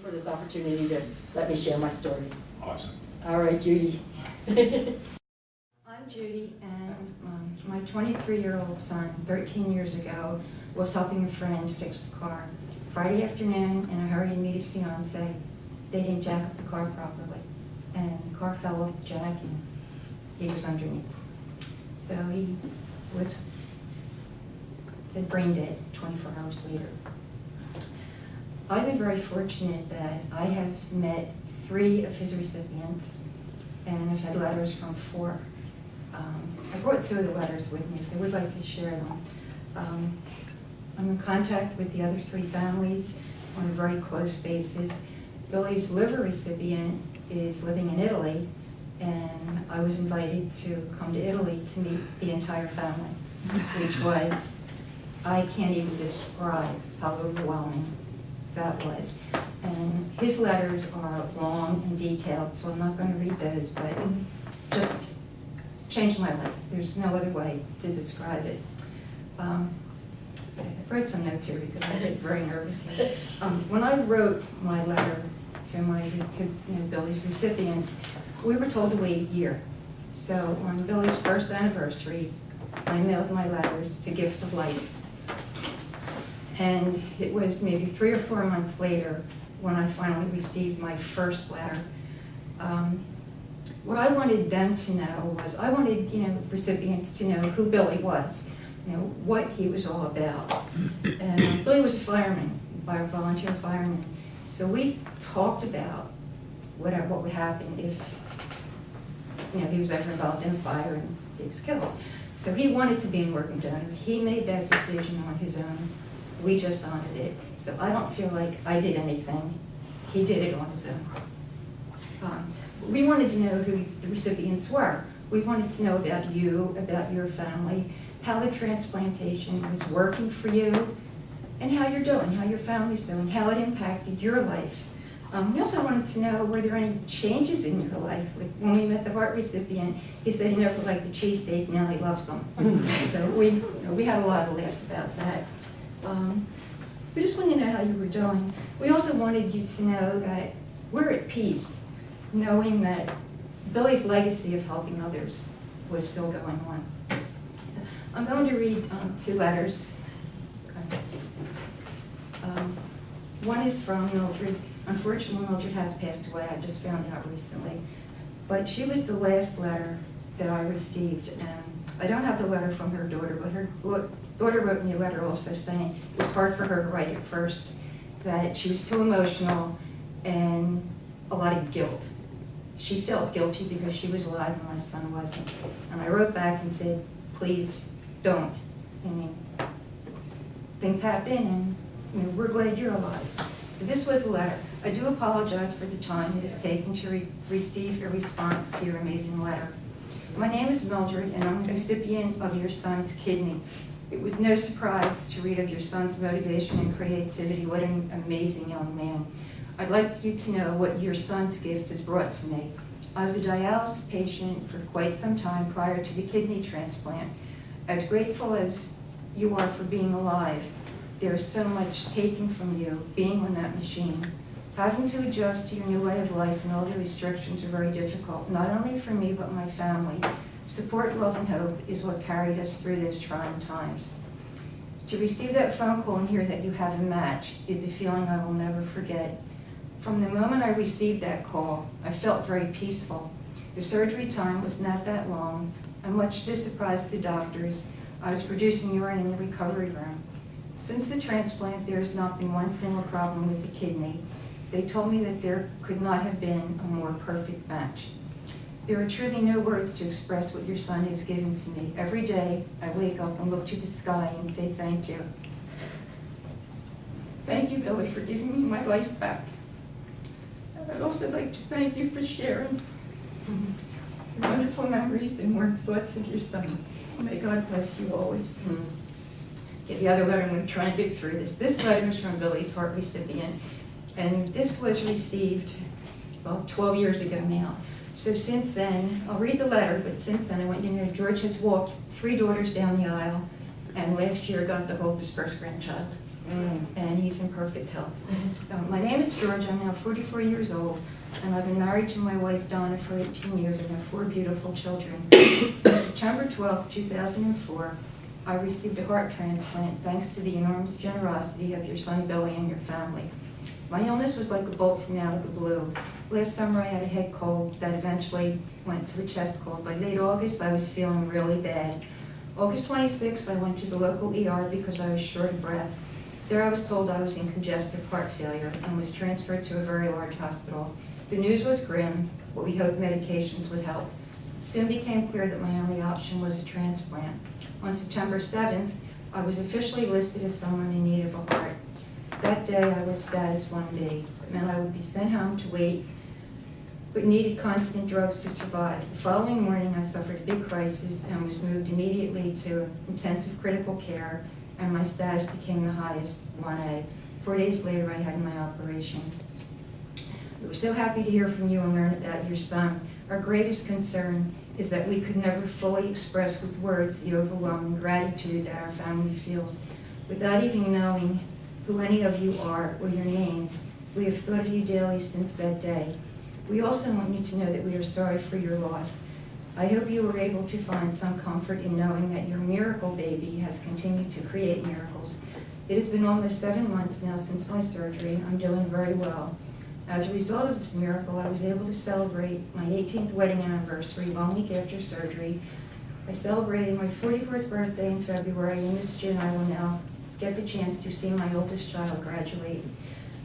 for this opportunity to let me share my story. Awesome. All right, Judy. I'm Judy, and my 23-year-old son, 13 years ago, was helping a friend fix the car. Friday afternoon, in a hurry to meet his fiance, they didn't jack up the car properly, and the car fell off the jack, and he was underneath. So he was, said, brain dead 24 hours later. I've been very fortunate that I have met 3 of his recipients, and I've had letters from 4. I brought 2 of the letters with me, so I would like to share them. I'm in contact with the other 3 families on a very close basis. Billy's liver recipient is living in Italy, and I was invited to come to Italy to meet the entire family, which was, I can't even describe how overwhelming that was. And his letters are long and detailed, so I'm not going to read those, but just changed my life. There's no other way to describe it. I've wrote some notes here because I get very nervous. When I wrote my letter to Billy's recipients, we were told to wait a year. So on Billy's first anniversary, I mailed my letters to Gift of Life. And it was maybe 3 or 4 months later when I finally received my first letter. What I wanted them to know was, I wanted recipients to know who Billy was, what he was all about. And Billy was a fireman, a volunteer fireman. So we talked about what would happen if he was ever involved in a fire and he was killed. So he wanted to be a working donor. He made that decision on his own. We just honored it. So I don't feel like I did anything. He did it on his own. We wanted to know who the recipients were. We wanted to know about you, about your family, how the transplantation was working for you, and how you're doing, how your family's doing, how it impacted your life. We also wanted to know, were there any changes in your life? Like when we met the heart recipient, he said he never liked the cheesesteak, now he loves them. So we had a lot of laughs about that. We just wanted to know how you were doing. We also wanted you to know that we're at peace, knowing that Billy's legacy of helping others was still going on. So I'm going to read 2 letters. One is from Mildred. Unfortunately, Mildred has passed away. I just found out recently. But she was the last letter that I received. And I don't have the letter from her daughter, but her daughter wrote me a letter also saying it was hard for her to write at first, that she was too emotional and a lot of guilt. She felt guilty because she was alive and my son wasn't. And I wrote back and said, please don't. I mean, things happen and we're glad you're alive. So this was the letter. I do apologize for the time it has taken to receive a response to your amazing letter. My name is Mildred, and I'm a recipient of your son's kidney. It was no surprise to read of your son's motivation and creativity. What an amazing young man. I'd like you to know what your son's gift has brought to me. I was a dialysis patient for quite some time prior to the kidney transplant. As grateful as you are for being alive, there's so much taken from you being on that machine. Having to adjust to your new way of life and all the restrictions are very difficult, not only for me but my family. Support, love, and hope is what carried us through those trying times. To receive that phone call and hear that you have a match is a feeling I will never forget. From the moment I received that call, I felt very peaceful. The surgery time was not that long, and much to the surprise of the doctors, I was producing urine in the recovery room. Since the transplant, there has not been one single problem with the kidney. They told me that there could not have been a more perfect match. There are truly no words to express what your son has given to me. Every day, I wake up and look to the sky and say thank you. Thank you, Billy, for giving me my life back. And I'd also like to thank you for sharing your wonderful memories and warm thoughts of your son. May God bless you always. Okay, the other letter, I'm going to try and get through this. This letter is from Billy's heart recipient, and this was received, well, 12 years ago now. So since then, I'll read the letter, but since then I want you to know George has walked 3 daughters down the aisle, and last year got to hold his first grandchild. and he's in perfect health. My name is George. I'm now 44 years old, and I've been married to my wife Donna for 18 years and have 4 beautiful children. On September 12, 2004, I received a heart transplant thanks to the enormous generosity of your son Billy and your family. My illness was like a bolt from out of the blue. Last summer I had a head cold that eventually went to a chest cold. By late August I was feeling really bad. August 26th I went to the local ER because I was short of breath. There I was told I was in congestive heart failure and was transferred to a very large hospital. The news was grim, but we hoped medications would help. It soon became clear that my only option was a transplant. On September 7th, I was officially listed as someone in need of a heart. That day I was status 1B. It meant I would be sent home to wait, but needed constant drugs to survive. The following morning I suffered a big crisis and was moved immediately to intensive critical care, and my status became the highest, 1A. 4 days later I had my operation. We were so happy to hear from you and learn about your son. Our greatest concern is that we could never fully express with words the overwhelming gratitude that our family feels. Without even knowing who any of you are or your names, we have thought of you daily since that day. We also want you to know that we are sorry for your loss. I hope you were able to find some comfort in knowing that your miracle baby has continued to create miracles. It has been almost 7 months now since my surgery. I'm doing very well. As a result of this miracle, I was able to celebrate my 18th wedding anniversary 1 week after surgery. I celebrated my 44th birthday in February, and this June I will now get the chance to see my oldest child graduate.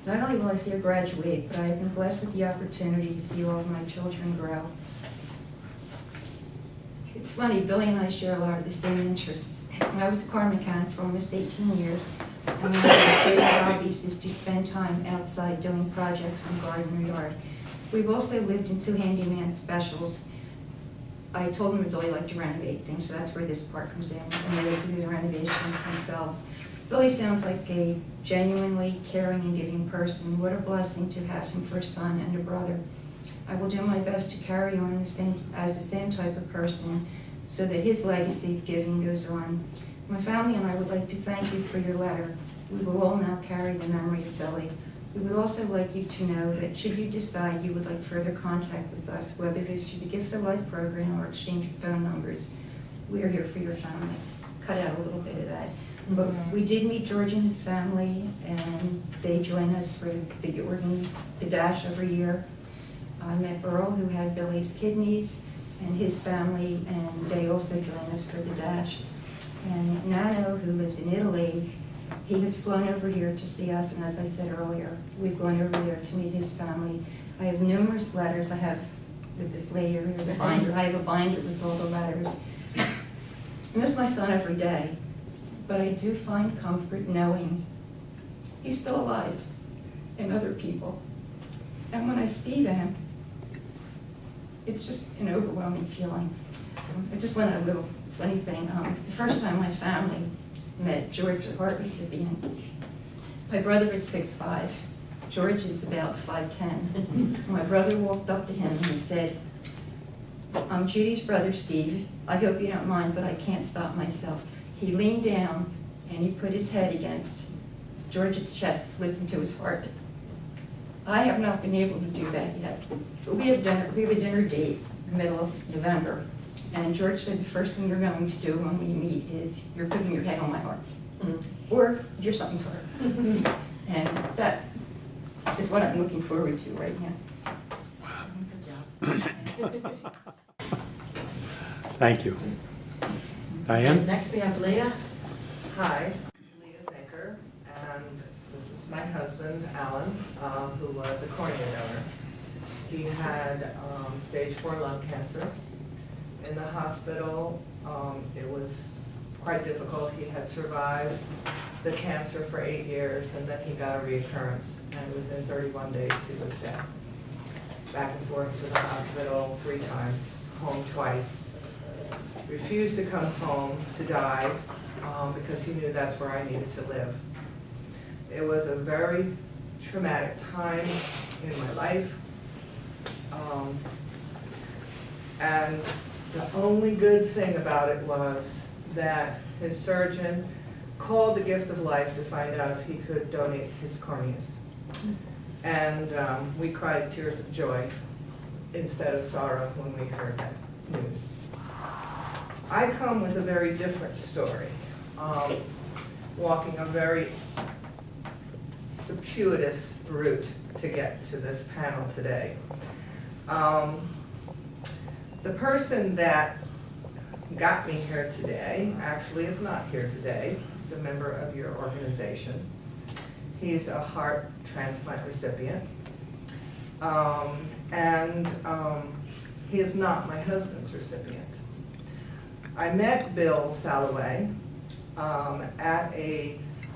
Not only will I see her graduate, but I have been blessed with the opportunity to see all of my children grow. It's funny, Billy and I share a lot of the same interests. I was a car mechanic for almost 18 years, and one of my favorite hobbies is to spend time outside doing projects in garden or yard. We've also lived in 2 handyman specials. I told them that Billy liked to renovate things, so that's where this part comes in, and they like to do the renovations themselves. Billy sounds like a genuinely caring and giving person. What a blessing to have him for a son and a brother. I will do my best to carry on as the same type of person so that his legacy of giving goes on. My family and I would like to thank you for your letter. We will all now carry the memory of Billy. We would also like you to know that should you decide you would like further contact with us, whether it is through the Gift of Life program or exchange of phone numbers, we are here for your family. Cut out a little bit of that. But we did meet George and his family, and they join us for the Dash every year. I met Earl, who had Billy's kidneys, and his family, and they also join us for the Dash. And Nano, who lives in Italy, he was flown over here to see us, and as I said earlier, we've gone over there to meet his family. I have numerous letters. I have, with this lady over here is a binder. I have a binder with all the letters. I miss my son every day, but I do find comfort knowing he's still alive and other people. And when I see them, it's just an overwhelming feeling. I just went on a little funny thing. The first time my family met George, the heart recipient, my brother is 6'5". George is about 5'10". My brother walked up to him and said, "I'm Judy's brother, Steve. I hope you don't mind, but I can't stop myself." He leaned down and he put his head against George's chest to listen to his heart. I have not been able to do that yet. But we have a dinner date in the middle of November. And George said the first thing you're going to do when we meet is you're putting your head on my heart. Or your son's heart. And that is what I'm looking forward to right now. Good job. Thank you. Diane? Next we have Leah. Hi, Leah Zinker, and this is my husband, Alan, who was a cornea donor. He had stage 4 lung cancer. In the hospital, it was quite difficult. He had survived the cancer for 8 years, and then he got a reoccurrence, and within 31 days he was dead. Back and forth to the hospital 3 times, home twice. Refused to come home to die because he knew that's where I needed to live. It was a very traumatic time in my life. And the only good thing about it was that his surgeon called the gift of life to find out if he could donate his corneas. And we cried tears of joy instead of sorrow when we heard that news. I come with a very different story, walking a very circuitous route to get to this panel today. The person that got me here today actually is not here today. He's a member of your organization. He's a heart transplant recipient. He is not my husband's recipient. I met Bill Salloway on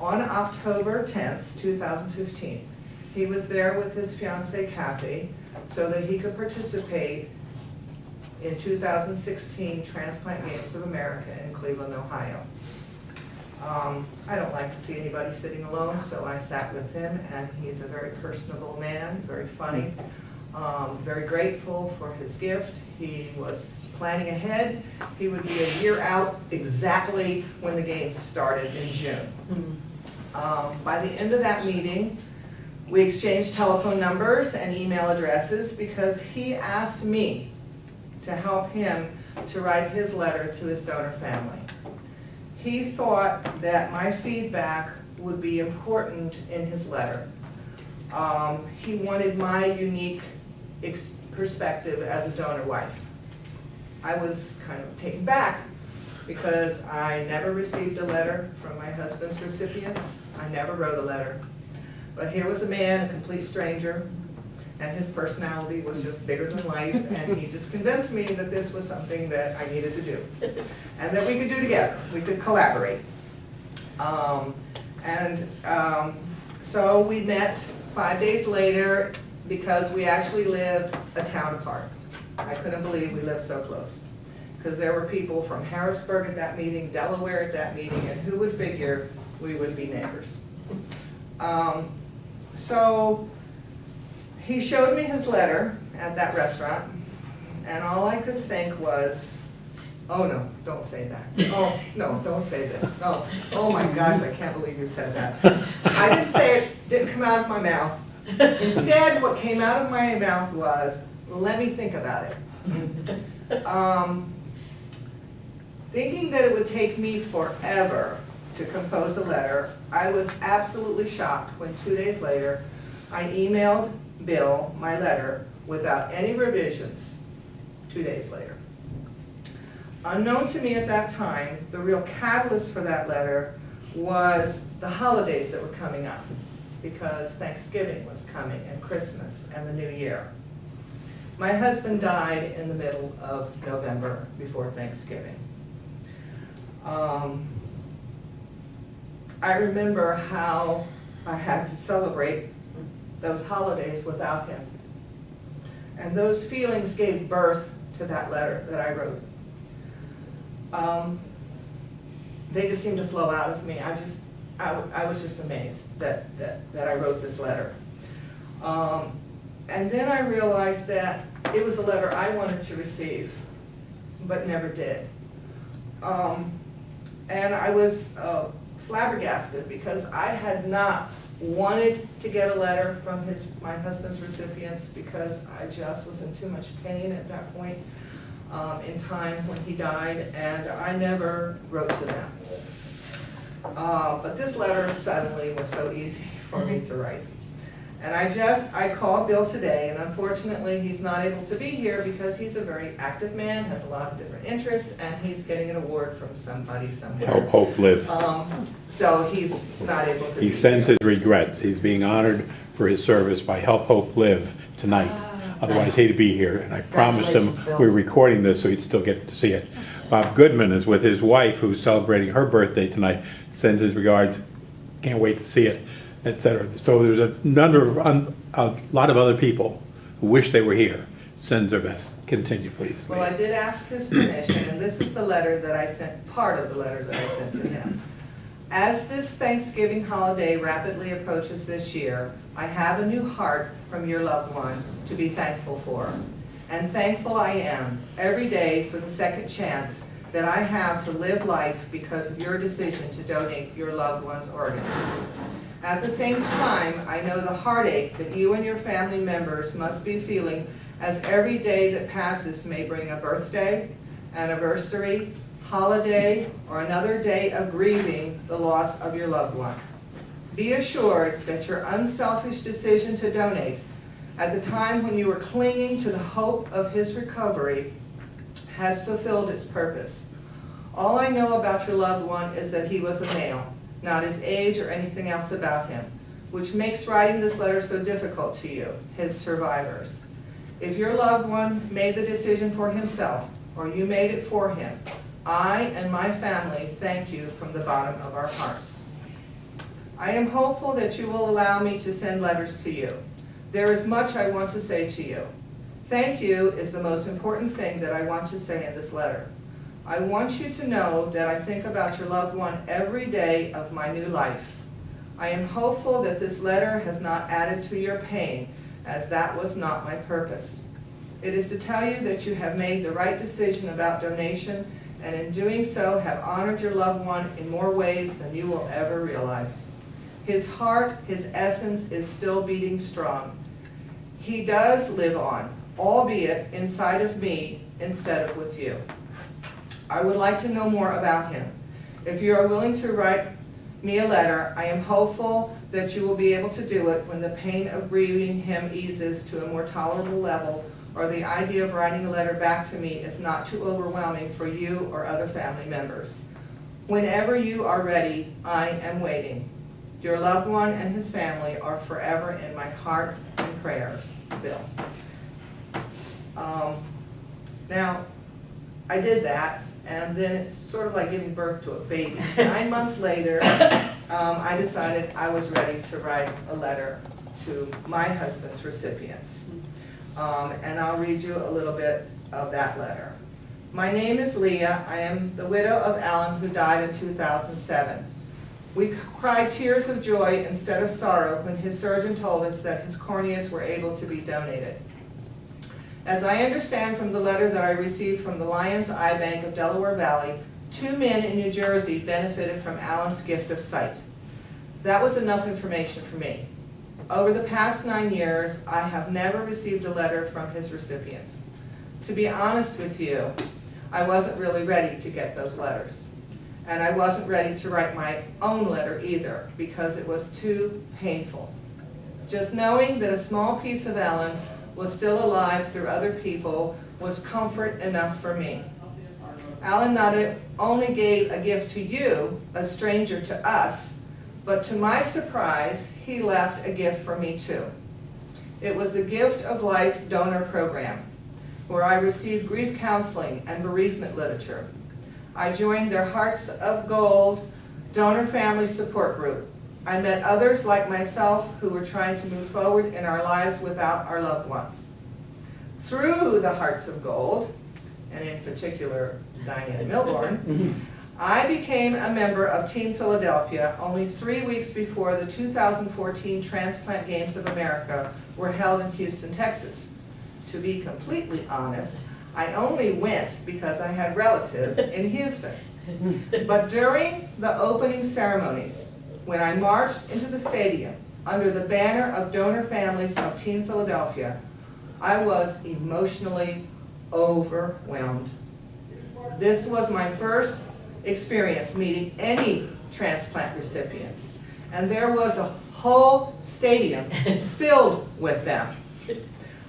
October 10th, 2015. He was there with his fiancée Kathy so that he could participate in 2016 Transplant Games of America in Cleveland, Ohio. I don't like to see anybody sitting alone, so I sat with him, and he's a very personable man, very funny, very grateful for his gift. He was planning ahead. He would be a year out exactly when the games started in June. By the end of that meeting, we exchanged telephone numbers and email addresses because he asked me to help him to write his letter to his donor family. He thought that my feedback would be important in his letter. He wanted my unique perspective as a donor wife. I was kind of taken back because I never received a letter from my husband's recipients. I never wrote a letter. But here was a man, a complete stranger, and his personality was just bigger than life, and he just convinced me that this was something that I needed to do, and that we could do together, we could collaborate. So we met 5 days later because we actually lived a town apart. I couldn't believe we lived so close, because there were people from Harrisburg at that meeting, Delaware at that meeting, and who would figure we would be neighbors. So he showed me his letter at that restaurant, and all I could think was, oh no, don't say that. Oh no, don't say this. Oh my gosh, I can't believe you said that. I didn't say it, didn't come out of my mouth. Instead, what came out of my mouth was, let me think about it. Thinking that it would take me forever to compose a letter, I was absolutely shocked when 2 days later I emailed Bill my letter without any revisions 2 days later. Unknown to me at that time, the real catalyst for that letter was the holidays that were coming up, because Thanksgiving was coming, and Christmas, and the New Year. My husband died in the middle of November before Thanksgiving. I remember how I had to celebrate those holidays without him. And those feelings gave birth to that letter that I wrote. They just seemed to flow out of me. I was just amazed that I wrote this letter. And then I realized that it was a letter I wanted to receive, but never did. And I was flabbergasted because I had not wanted to get a letter from my husband's recipients, because I just was in too much pain at that point in time when he died, and I never wrote to them. But this letter suddenly was so easy for me to write. And I called Bill today, and unfortunately he's not able to be here because he's a very active man, has a lot of different interests, and he's getting an award from somebody somewhere. Help Hope Live. So he's not able to be He sends his regrets. He's being honored for his service by Help Hope Live tonight. Otherwise, he'd be here. And I promised him Congratulations, Bill. we're recording this so he'd still get to see it. Bob Goodman is with his wife, who's celebrating her birthday tonight. Sends his regards. Can't wait to see it, etc. So there's a lot of other people who wish they were here. Sends their best. Continue, please. Well, I did ask his permission, and this is the letter that I sent, part of the letter that I sent to him. As this Thanksgiving holiday rapidly approaches this year, I have a new heart from your loved one to be thankful for. And thankful I am every day for the second chance that I have to live life because of your decision to donate your loved one's organs. At the same time, I know the heartache that you and your family members must be feeling, as every day that passes may bring a birthday, anniversary, holiday, or another day of grieving the loss of your loved one. Be assured that your unselfish decision to donate at the time when you were clinging to the hope of his recovery has fulfilled its purpose. All I know about your loved one is that he was a male, not his age or anything else about him, which makes writing this letter so difficult to you, his survivors. If your loved one made the decision for himself, or you made it for him, I and my family thank you from the bottom of our hearts. I am hopeful that you will allow me to send letters to you. There is much I want to say to you. Thank you is the most important thing that I want to say in this letter. I want you to know that I think about your loved one every day of my new life. I am hopeful that this letter has not added to your pain, as that was not my purpose. It is to tell you that you have made the right decision about donation, and in doing so have honored your loved one in more ways than you will ever realize. His heart, his essence is still beating strong. He does live on, albeit inside of me instead of with you. I would like to know more about him. If you are willing to write me a letter, I am hopeful that you will be able to do it when the pain of grieving him eases to a more tolerable level, or the idea of writing a letter back to me is not too overwhelming for you or other family members. Whenever you are ready, I am waiting. Your loved one and his family are forever in my heart and prayers. Bill. Now, I did that, and then it's sort of like giving birth to a baby. 9 months later, I decided I was ready to write a letter to my husband's recipients. And I'll read you a little bit of that letter. My name is Leah. I am the widow of Alan, who died in 2007. We cried tears of joy instead of sorrow when his surgeon told us that his corneas were able to be donated. As I understand from the letter that I received from the Lions Eye Bank of Delaware Valley, 2 men in New Jersey benefited from Alan's gift of sight. That was enough information for me. Over the past 9 years, I have never received a letter from his recipients. To be honest with you, I wasn't really ready to get those letters. And I wasn't ready to write my own letter either, because it was too painful. Just knowing that a small piece of Alan was still alive through other people was comfort enough for me. Alan not only gave a gift to you, a stranger to us, but to my surprise, he left a gift for me too. It was the Gift of Life donor program, where I received grief counseling and bereavement literature. I joined their Hearts of Gold donor family support group. I met others like myself who were trying to move forward in our lives without our loved ones. Through the Hearts of Gold, and in particular Diane Milborn, I became a member of Team Philadelphia only 3 weeks before the 2014 Transplant Games of America were held in Houston, Texas. To be completely honest, I only went because I had relatives in Houston. But during the opening ceremonies, when I marched into the stadium under the banner of donor families of Team Philadelphia, I was emotionally overwhelmed. This was my first experience meeting any transplant recipients, and there was a whole stadium filled with them.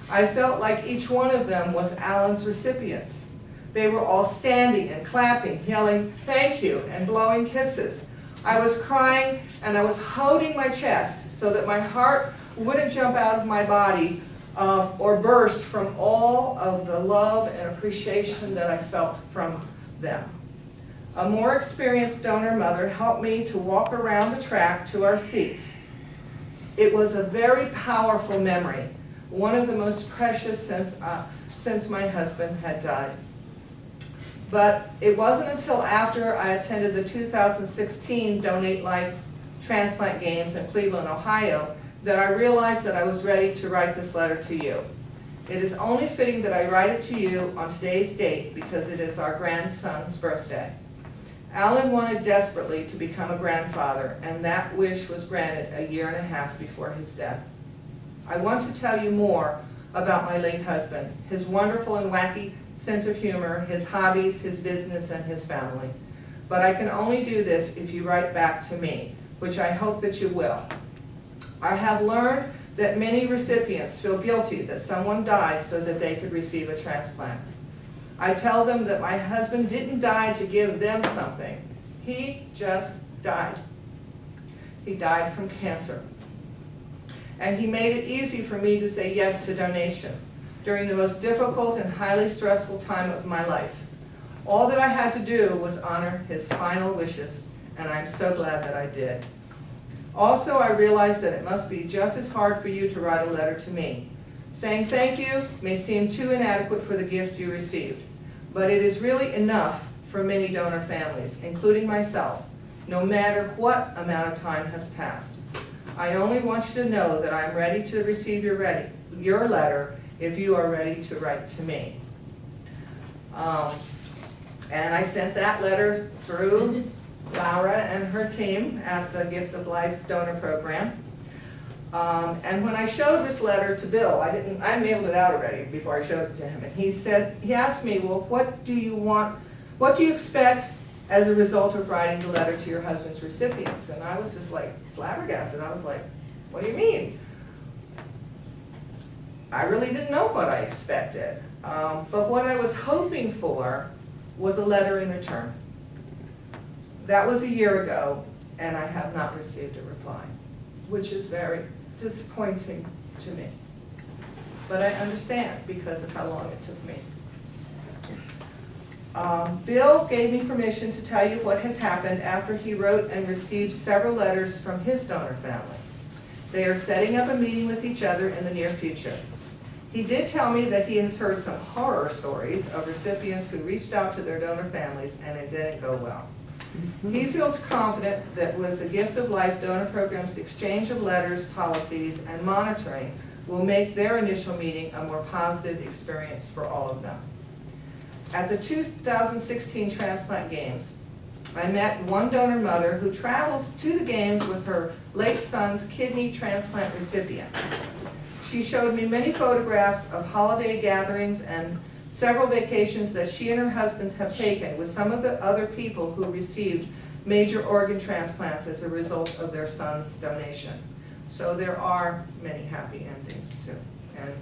I felt like each one of them was Alan's recipients. They were all standing and clapping, yelling, "Thank you," and blowing kisses. I was crying and I was holding my chest so that my heart wouldn't jump out of my body or burst from all of the love and appreciation that I felt from them. A more experienced donor mother helped me to walk around the track to our seats. It was a very powerful memory, one of the most precious since my husband had died. But it wasn't until after I attended the 2016 Donate Life Transplant Games in Cleveland, Ohio, that I realized that I was ready to write this letter to you. It is only fitting that I write it to you on today's date because it is our grandson's birthday. Alan wanted desperately to become a grandfather, and that wish was granted a year and a half before his death. I want to tell you more about my late husband, his wonderful and wacky sense of humor, his hobbies, his business, and his family. But I can only do this if you write back to me, which I hope that you will. I have learned that many recipients feel guilty that someone died so that they could receive a transplant. I tell them that my husband didn't die to give them something. He just died. He died from cancer. And he made it easy for me to say yes to donation during the most difficult and highly stressful time of my life. All that I had to do was honor his final wishes, and I'm so glad that I did. Also, I realize that it must be just as hard for you to write a letter to me. Saying thank you may seem too inadequate for the gift you received, but it is really enough for many donor families, including myself, no matter what amount of time has passed. I only want you to know that I'm ready to receive your letter if you are ready to write to me. And I sent that letter through Laura and her team at the Gift of Life donor program. And when I showed this letter to Bill, I mailed it out already before I showed it to him. And he asked me, well, what do you expect as a result of writing the letter to your husband's recipients? And I was just like flabbergasted. I was like, what do you mean? I really didn't know what I expected. But what I was hoping for was a letter in return. That was a year ago, and I have not received a reply, which is very disappointing to me. But I understand because of how long it took me. Bill gave me permission to tell you what has happened after he wrote and received several letters from his donor family. They are setting up a meeting with each other in the near future. He did tell me that he has heard some horror stories of recipients who reached out to their donor families and it didn't go well. He feels confident that with the Gift of Life donor program's exchange of letters, policies, and monitoring will make their initial meeting a more positive experience for all of them. At the 2016 Transplant Games, I met one donor mother who travels to the games with her late son's kidney transplant recipient. She showed me many photographs of holiday gatherings and several vacations that she and her husband have taken with some of the other people who received major organ transplants as a result of their son's donation. So there are many happy endings too. And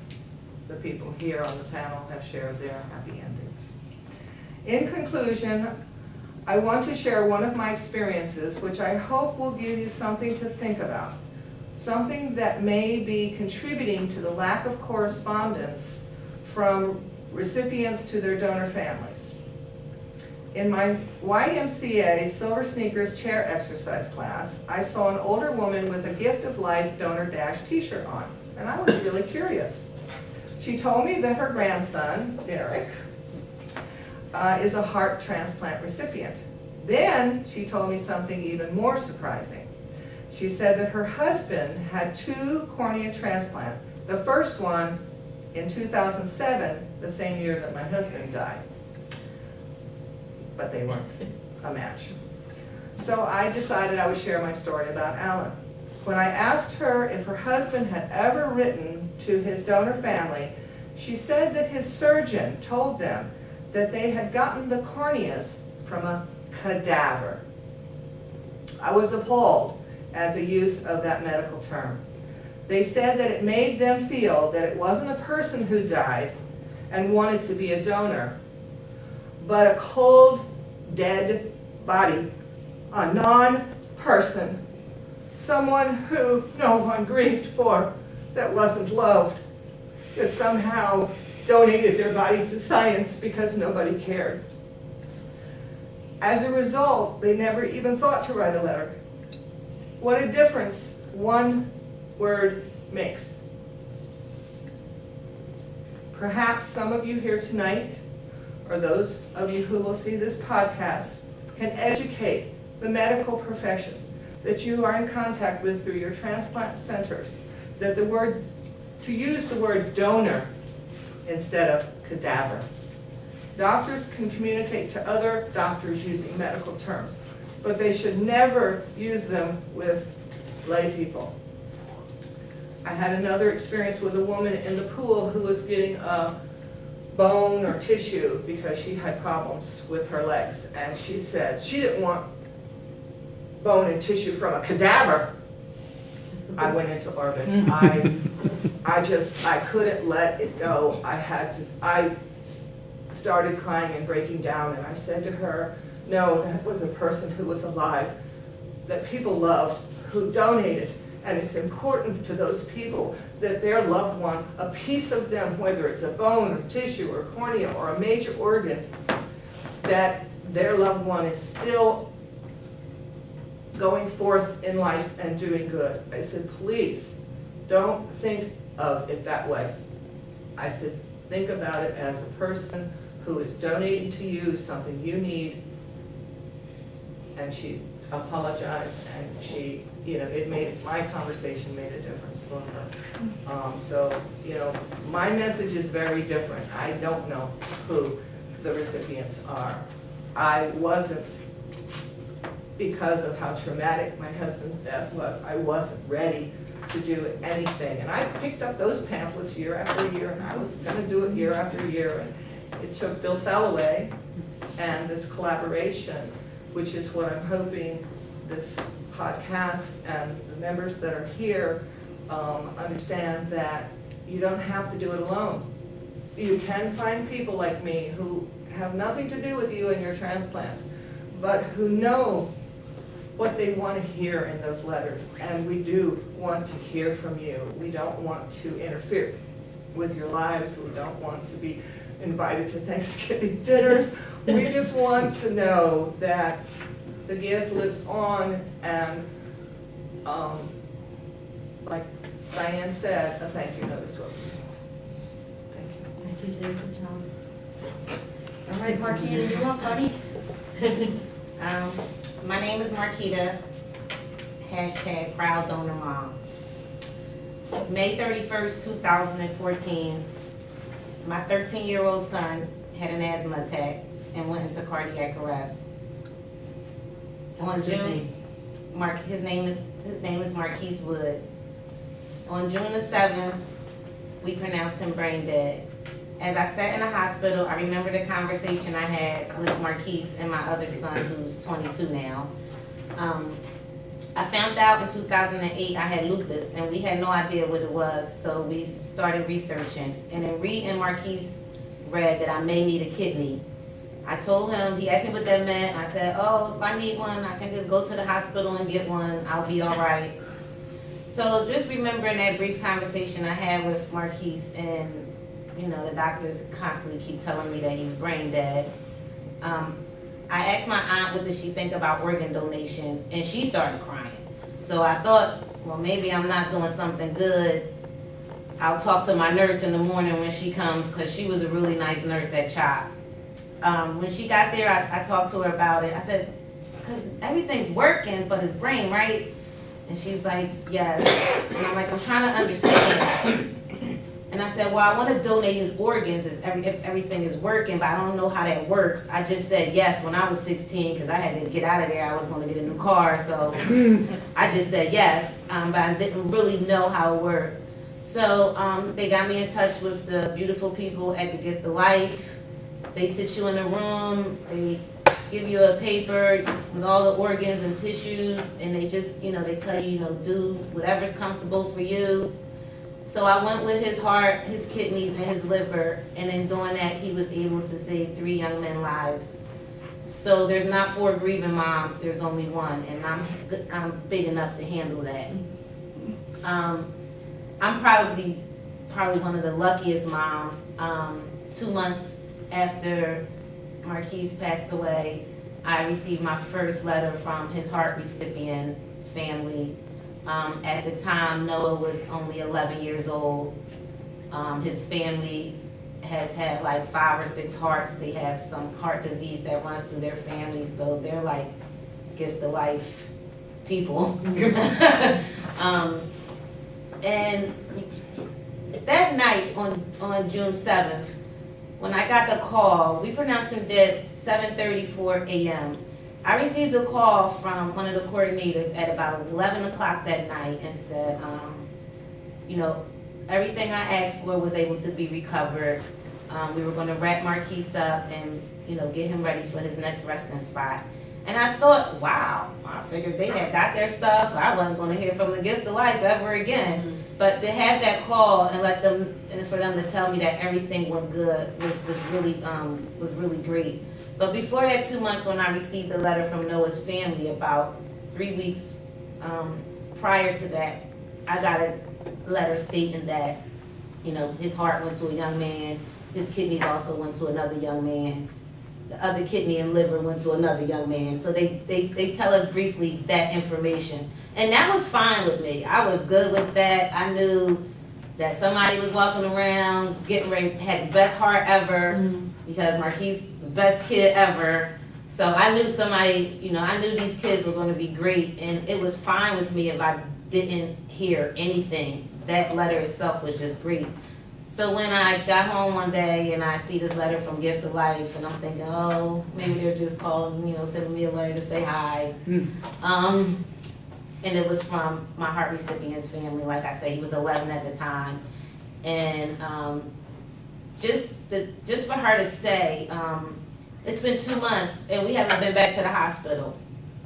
the people here on the panel have shared their happy endings. In conclusion, I want to share one of my experiences which I hope will give you something to think about. Something that may be contributing to the lack of correspondence from recipients to their donor families. In my YMCA Silver Sneakers chair exercise class, I saw an older woman with a Gift of Life Donor Dash t-shirt on, and I was really curious. She told me that her grandson, Derek, is a heart transplant recipient. Then she told me something even more surprising. She said that her husband had 2 cornea transplants, the first one in 2007, the same year that my husband died. But they weren't a match. So I decided I would share my story about Alan. When I asked her if her husband had ever written to his donor family, she said that his surgeon told them that they had gotten the corneas from a cadaver. I was appalled at the use of that medical term. They said that it made them feel that it wasn't a person who died and wanted to be a donor, but a cold, dead body, a non-person, someone who no one grieved for, that wasn't loved, that somehow donated their body to science because nobody cared. As a result, they never even thought to write a letter. What a difference one word makes. Perhaps some of you here tonight, or those of you who will see this podcast, can educate the medical profession that you are in contact with through your transplant centers, that to use the word donor instead of cadaver. Doctors can communicate to other doctors using medical terms, but they should never use them with lay people. I had another experience with a woman in the pool who was getting a bone or tissue because she had problems with her legs. And she said she didn't want bone and tissue from a cadaver. I went into orbit. I couldn't let it go. I started crying and breaking down, and I said to her, no, that was a person who was alive, that people loved, who donated. And it's important to those people that their loved one, a piece of them, whether it's a bone or tissue or cornea or a major organ, that their loved one is still going forth in life and doing good. I said, please, don't think of it that way. I said, think about it as a person who is donating to you something you need. And she apologized, and she, my conversation made a difference for her. So, my message is very different. I don't know who the recipients are. I wasn't, because of how traumatic my husband's death was, I wasn't ready to do anything. And I picked up those pamphlets year after year, and I was going to do it year after year. And it took Bill Salloway and this collaboration, which is what I'm hoping this podcast and the members that are here understand, that you don't have to do it alone. You can find people like me who have nothing to do with you and your transplants, but who know what they want to hear in those letters. And we do want to hear from you. We don't want to interfere with your lives. We don't want to be invited to Thanksgiving dinners. We just want to know that the gift lives on, and like Diane said, a thank you note is what we do. Thank you. Thank you, Tom. All right, Marquita, you want, buddy? My name is Marquita, hashtag proud donor mom. May 31st, 2014, my 13-year-old son had an asthma attack and went into cardiac arrest. What's his name? His name is Marquise Wood. On June the 7th, we pronounced him brain dead. As I sat in the hospital, I remember the conversation I had with Marquise and my other son, who's 22 now. I found out in 2008 I had lupus, and we had no idea what it was, so we started researching. And in reading, Marquise read that I may need a kidney. I told him, he asked me what that meant. I said, oh, if I need one, I can just go to the hospital and get one. I'll be all right. So just remembering that brief conversation I had with Marquise, and the doctors constantly keep telling me that he's brain dead. I asked my aunt what did she think about organ donation, and she started crying. So I thought, well, maybe I'm not doing something good. I'll talk to my nurse in the morning when she comes, because she was a really nice nurse at CHOP. When she got there, I talked to her about it. I said, because everything's working but his brain, right? And she's like, yes. And I'm like, I'm trying to understand. And I said, well, I want to donate his organs if everything is working, but I don't know how that works. I just said yes when I was 16 because I had to get out of there. I was going to get a new car, so I just said yes, but I didn't really know how it worked. So they got me in touch with the beautiful people at the Gift of Life. They sit you in a room, they give you a paper with all the organs and tissues, and they just, they tell you, do whatever's comfortable for you. So I went with his heart, his kidneys, and his liver, and in doing that, he was able to save 3 young men's lives. So there's not 4 grieving moms, there's only 1, and I'm big enough to handle that. I'm probably one of the luckiest moms. 2 months after Marquise passed away, I received my first letter from his heart recipient's family. At the time, Noah was only 11 years old. His family has had like 5 or 6 hearts. They have some heart disease that runs through their family, so they're like Gift of Life people. And that night on June 7th, when I got the call, we pronounced him dead 7:34 a.m. I received a call from one of the coordinators at about 11 o'clock that night and said, you know, everything I asked for was able to be recovered. We were gonna wrap Marquise up and, you know, get him ready for his next resting spot. And I thought, wow, I figured they had got their stuff. I wasn't gonna hear from the Gift of Life ever again. But to have that call and for them to tell me that everything went good was really great. But before that 2 months, when I received a letter from Noah's family, about 3 weeks prior to that, I got a letter stating that, you know, his heart went to a young man, his kidneys also went to another young man, the other kidney and liver went to another young man. So they tell us briefly that information. And that was fine with me. I was good with that. I knew that somebody was walking around, getting ready, had the best heart ever, because Marquise, the best kid ever. So I knew somebody, you know, I knew these kids were going to be great, and it was fine with me if I didn't hear anything. That letter itself was just great. So when I got home one day and I see this letter from Gift of Life, and I'm thinking, oh, maybe they're just calling, you know, sending me a letter to say hi. And it was from my heart recipient's family. Like I said, he was 11 at the time. And just for her to say, it's been 2 months and we haven't been back to the hospital,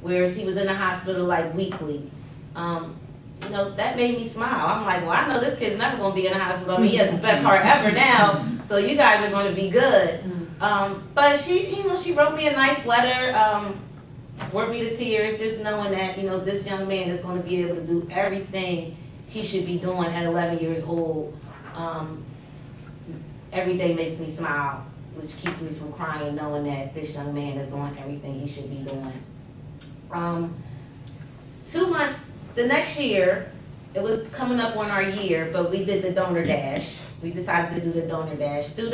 whereas he was in the hospital like weekly. You know, that made me smile. I'm like, well, I know this kid's never going to be in the hospital. I mean, he has the best heart ever now, so you guys are going to be good. But she, you know, she wrote me a nice letter, worked me to tears, just knowing that, you know, this young man is going to be able to do everything he should be doing at 11 years old. Every day makes me smile, which keeps me from crying, knowing that this young man is doing everything he should be doing. 2 months. The next year, it was coming up on our year, but we did the donor dash. We decided to do the donor dash. Through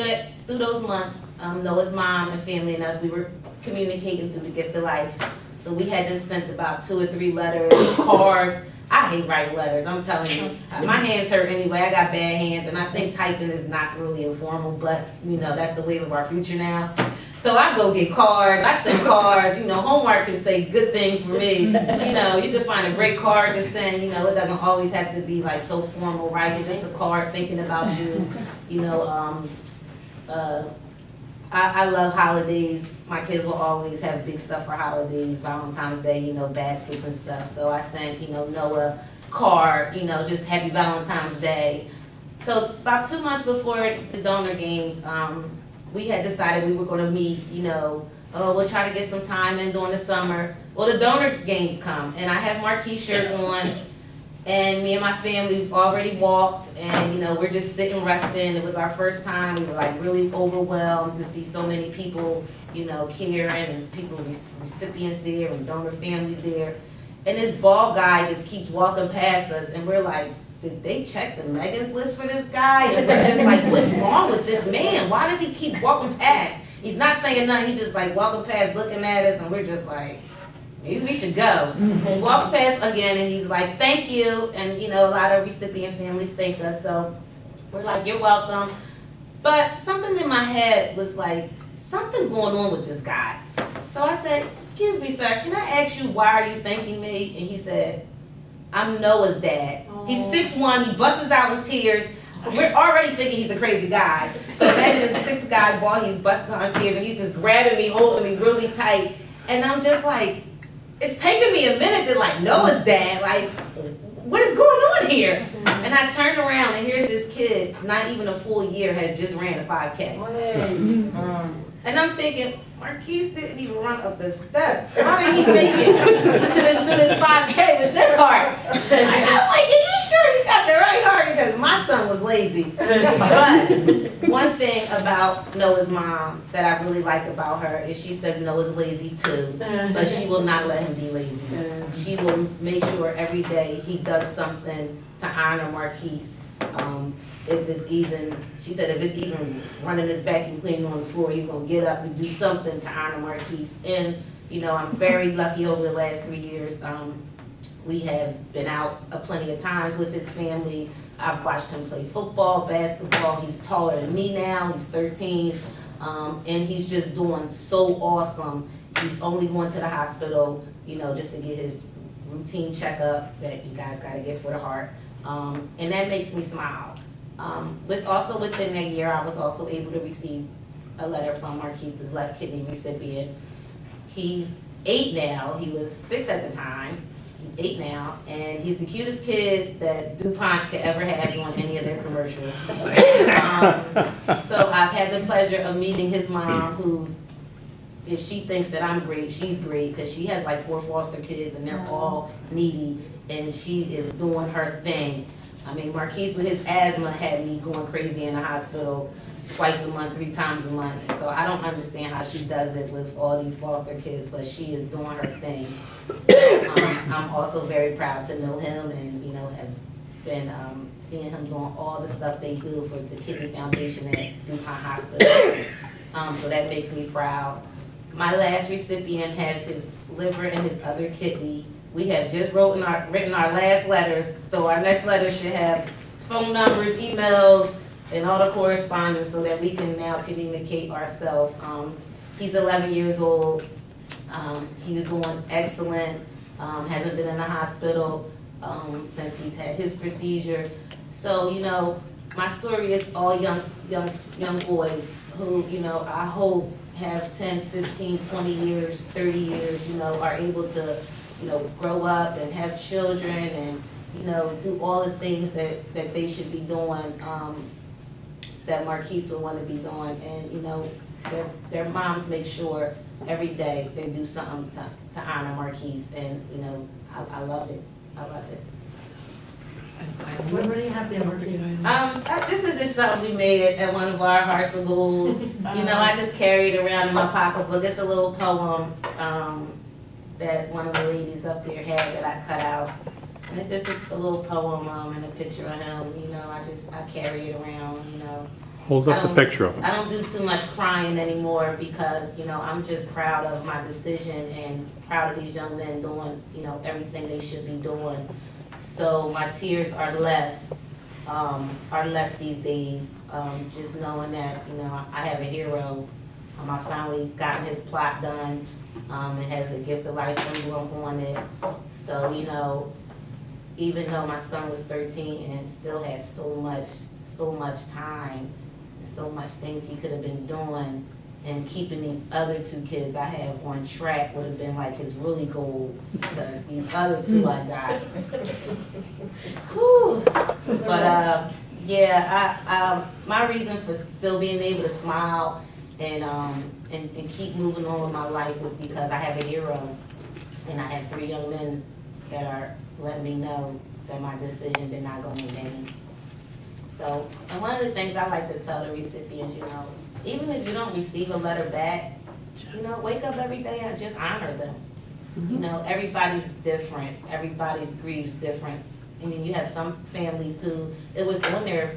those months, Noah's mom and family and us, we were communicating through the Gift of Life. So we had to send about 2 or 3 letters, cards. I hate writing letters, I'm telling you. My hands hurt anyway, I got bad hands, and I think typing is not really informal, but, you know, that's the wave of our future now. So I go get cards, I send cards, you know, Hallmark can say good things for me. You know, you can find a great card to send, you know, it doesn't always have to be like so formal, right? It's just a card thinking about you, you know. I love holidays. My kids will always have big stuff for holidays, Valentine's Day, you know, baskets and stuff. So I sent, you know, Noah card, you know, just happy Valentine's Day. So about 2 months before the donor games, we had decided we were going to meet, you know, we'll try to get some time in during the summer. Well, the donor games come, and I have Marquise shirt on, and me and my family, we've already walked, and, you know, we're just sitting resting. It was our first time. We were like really overwhelmed to see so many people, you know, caring, and people, recipients there, and donor families there. And this bald guy just keeps walking past us, and we're like, did they check the Megan's list for this guy? And we're just like, what's wrong with this man? Why does he keep walking past? He's not saying nothing, he's just like walking past, looking at us, and we're just like, maybe we should go. He walks past again, and he's like, thank you. And, you know, a lot of recipient families thank us, so we're like, you're welcome. But something in my head was like, something's going on with this guy. So I said, excuse me, sir, can I ask you, why are you thanking me? And he said, I'm Noah's dad. He's 6'1", he busts out in tears. We're already thinking he's a crazy guy. So imagine this 6 guy boy, he's busting out in tears, and he's just grabbing me, holding me really tight. And I'm just like, it's taking me a minute to like know his dad, like, what is going on here? And I turn around and here's this kid, not even a full year, had just ran a 5K. And I'm thinking, Marquise didn't even run up the steps. How did he make it to this 5K with this heart? I'm like, are you sure he's got the right heart? Because my son was lazy. But one thing about Noah's mom that I really like about her is she says Noah's lazy too, but she will not let him be lazy. She will make sure every day he does something to honor Marquise. If it's even, she said, if it's even running his vacuum cleaner on the floor, he's gonna get up and do something to honor Marquise. And, you know, I'm very lucky over the last 3 years. We have been out plenty of times with his family. I've watched him play football, basketball. He's taller than me now. He's 13. And he's just doing so awesome. He's only going to the hospital, you know, just to get his routine checkup that you guys gotta get for the heart. And that makes me smile. Within that year, I was also able to receive a letter from Marquise's left kidney recipient. He's 8 now. He was 6 at the time. He's 8 now, and he's the cutest kid that DuPont could ever have on any of their commercials. So I've had the pleasure of meeting his mom, who's, if she thinks that I'm great, she's great, because she has like 4 foster kids, and they're all needy, and she is doing her thing. I mean, Marquise with his asthma had me going crazy in the hospital twice a month, 3 times a month. So I don't understand how she does it with all these foster kids, but she is doing her thing. So, I'm also very proud to know him and, you know, have been seeing him doing all the stuff they do for the Kidney Foundation at DuPont Hospital. So that makes me proud. My last recipient has his liver and his other kidney. We have just written our last letters, so our next letter should have phone numbers, emails, and all the correspondence so that we can now communicate ourselves. He's 11 years old. He's doing excellent. Hasn't been in the hospital since he's had his procedure. So, you know, my story is all young boys who, you know, I hope have 10, 15, 20 years, 30 years, you know, are able to, you know, grow up and have children and, you know, do all the things that they should be doing, that Marquise would want to be doing. And, you know, their moms make sure every day they do something to honor Marquise. And, you know, I love it. I love it. What do you have there, Marquise? This is just something we made at one of our Hearts of Gold. You know, I just carry it around in my pocketbook. It's a little poem that one of the ladies up there had that I cut out. And it's just a little poem and a picture of him. You know, I carry it around, you know. Hold up the picture of him. I don't do too much crying anymore because, you know, I'm just proud of my decision and proud of these young men doing, you know, everything they should be doing. So my tears are less these days. Just knowing that, you know, I have a hero. I finally gotten his plot done. It has the Gift of Life emblem on it. So, you know, even though my son was 13 and still had so much time, so much things he could have been doing, and keeping these other 2 kids I have on track would have been like his really goal, because these other 2 I got. Whew. But yeah, my reason for still being able to smile and keep moving on with my life was because I have a hero, and I have 3 young men that are letting me know that my decision did not go in vain. So, and one of the things I like to tell the recipients, you know, even if you don't receive a letter back, you know, wake up every day and just honor them. You know, everybody's different. Everybody's grieves different. And then you have some families who, it was on their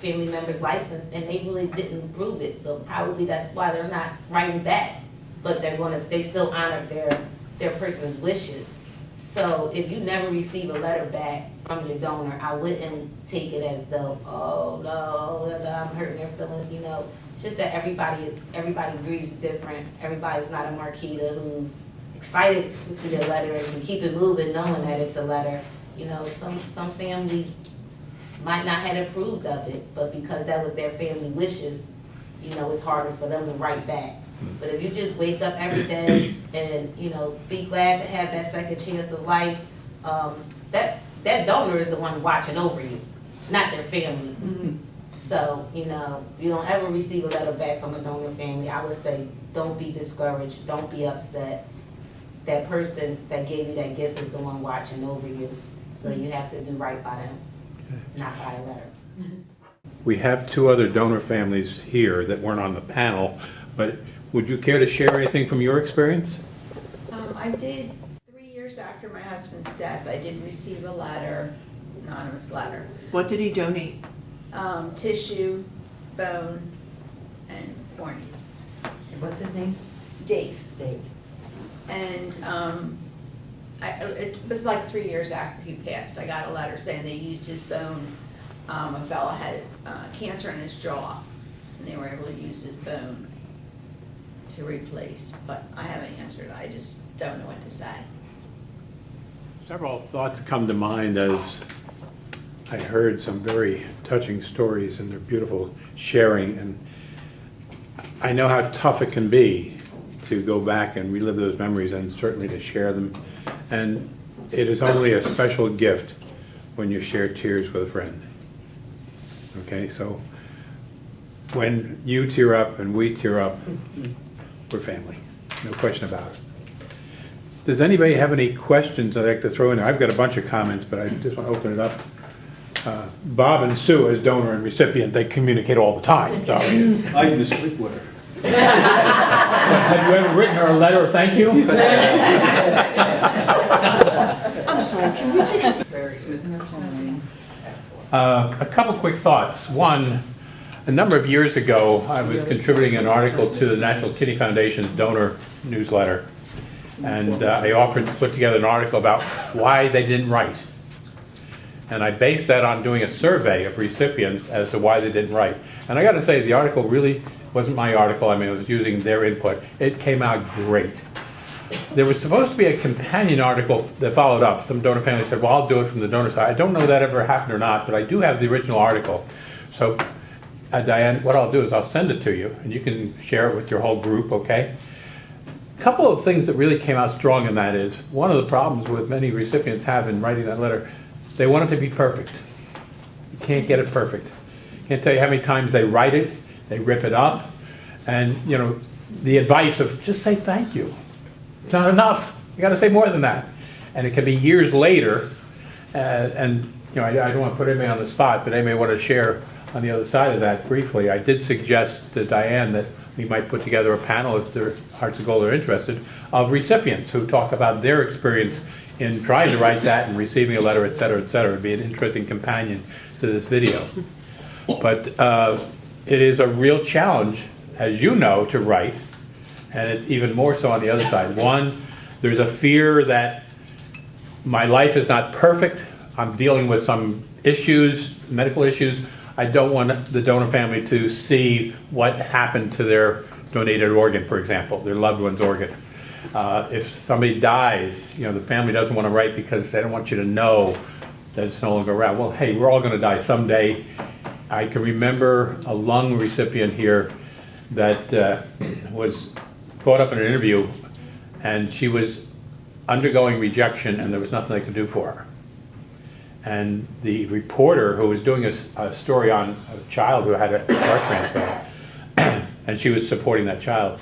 family member's license and they really didn't prove it. So probably that's why they're not writing back. But they still honor their person's wishes. So if you never receive a letter back from your donor, I wouldn't take it as though, oh no, I'm hurting their feelings, you know. It's just that everybody grieves different. Everybody's not a Marquita who's excited to see a letter and can keep it moving knowing that it's a letter. You know, some families might not have approved of it, but because that was their family wishes, you know, it's harder for them to write back. But if you just wake up every day and, you know, be glad to have that second chance of life, that donor is the one watching over you, not their family. Mm-hmm. So, you know, you don't ever receive a letter back from a donor family, I would say don't be discouraged, don't be upset. That person that gave you that gift is the one watching over you. So you have to do right by them, not by a letter. We have 2 other donor families here that weren't on the panel, but would you care to share anything from your experience? I did, 3 years after my husband's death, I did receive a letter, anonymous letter. What did he donate? Tissue, bone, and cornea. What's his name? Dave. Dave. And it was like 3 years after he passed. I got a letter saying they used his bone A fella had cancer in his jaw, and they were able to use his bone to replace, but I haven't answered. I just don't know what to say. Several thoughts come to mind as I heard some very touching stories and their beautiful sharing, and I know how tough it can be to go back and relive those memories and certainly to share them. And it is only a special gift when you share tears with a friend. Okay, so when you tear up and we tear up, we're family, no question about it. Does anybody have any questions I'd like to throw in there? I've got a bunch of comments, but I just want to open it up. Bob and Sue, as donor and recipient, they communicate all the time. So. I can speak with her. Have you ever written her a letter of thank you? I'm sorry, can we take a... Very good. Excellent. A couple quick thoughts. One, a number of years ago, I was contributing an article to the National Kidney Foundation's donor newsletter. And I offered to put together an article about why they didn't write. And I based that on doing a survey of recipients as to why they didn't write. And I got to say, the article really wasn't my article. I mean, it was using their input. It came out great. There was supposed to be a companion article that followed up. Some donor family said, well, I'll do it from the donor side. I don't know that ever happened or not, but I do have the original article. So, Diane, what I'll do is I'll send it to you, and you can share it with your whole group, okay? A couple of things that really came out strong in that is, one of the problems with many recipients have in writing that letter, they want it to be perfect. You can't get it perfect. Can't tell you how many times they write it, they rip it up, and you know, the advice of just say thank you. It's not enough. You got to say more than that. And it can be years later, and you know, I don't want to put anybody on the spot, but anybody want to share on the other side of that briefly. I did suggest to Diane that we might put together a panel, if their hearts and goals are interested, of recipients who talk about their experience in trying to write that and receiving a letter, et cetera, et cetera. It'd be an interesting companion to this video. But it is a real challenge, as you know, to write, and it's even more so on the other side. One, there's a fear that my life is not perfect. I'm dealing with some issues, medical issues. I don't want the donor family to see what happened to their donated organ, for example, their loved one's organ. If somebody dies, you know, the family doesn't want to write because they don't want you to know that it's no longer around. Well, hey, we're all going to die someday. I can remember a lung recipient here that was brought up in an interview, and she was undergoing rejection, and there was nothing they could do for her. And the reporter who was doing a story on a child who had a heart transplant, and she was supporting that child,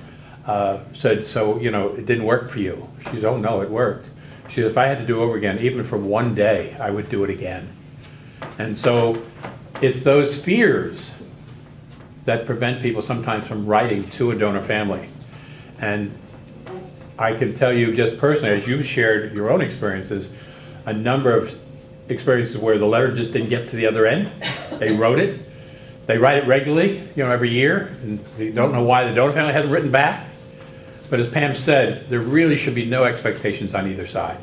said, so, you know, it didn't work for you. She said, oh no, it worked. She said, if I had to do it over again, even for one day, I would do it again. And so it's those fears that prevent people sometimes from writing to a donor family. And I can tell you just personally, as you've shared your own experiences, a number of experiences where the letter just didn't get to the other end. They wrote it. They write it regularly, you know, every year, and they don't know why the donor family hasn't written back. But as Pam said, there really should be no expectations on either side.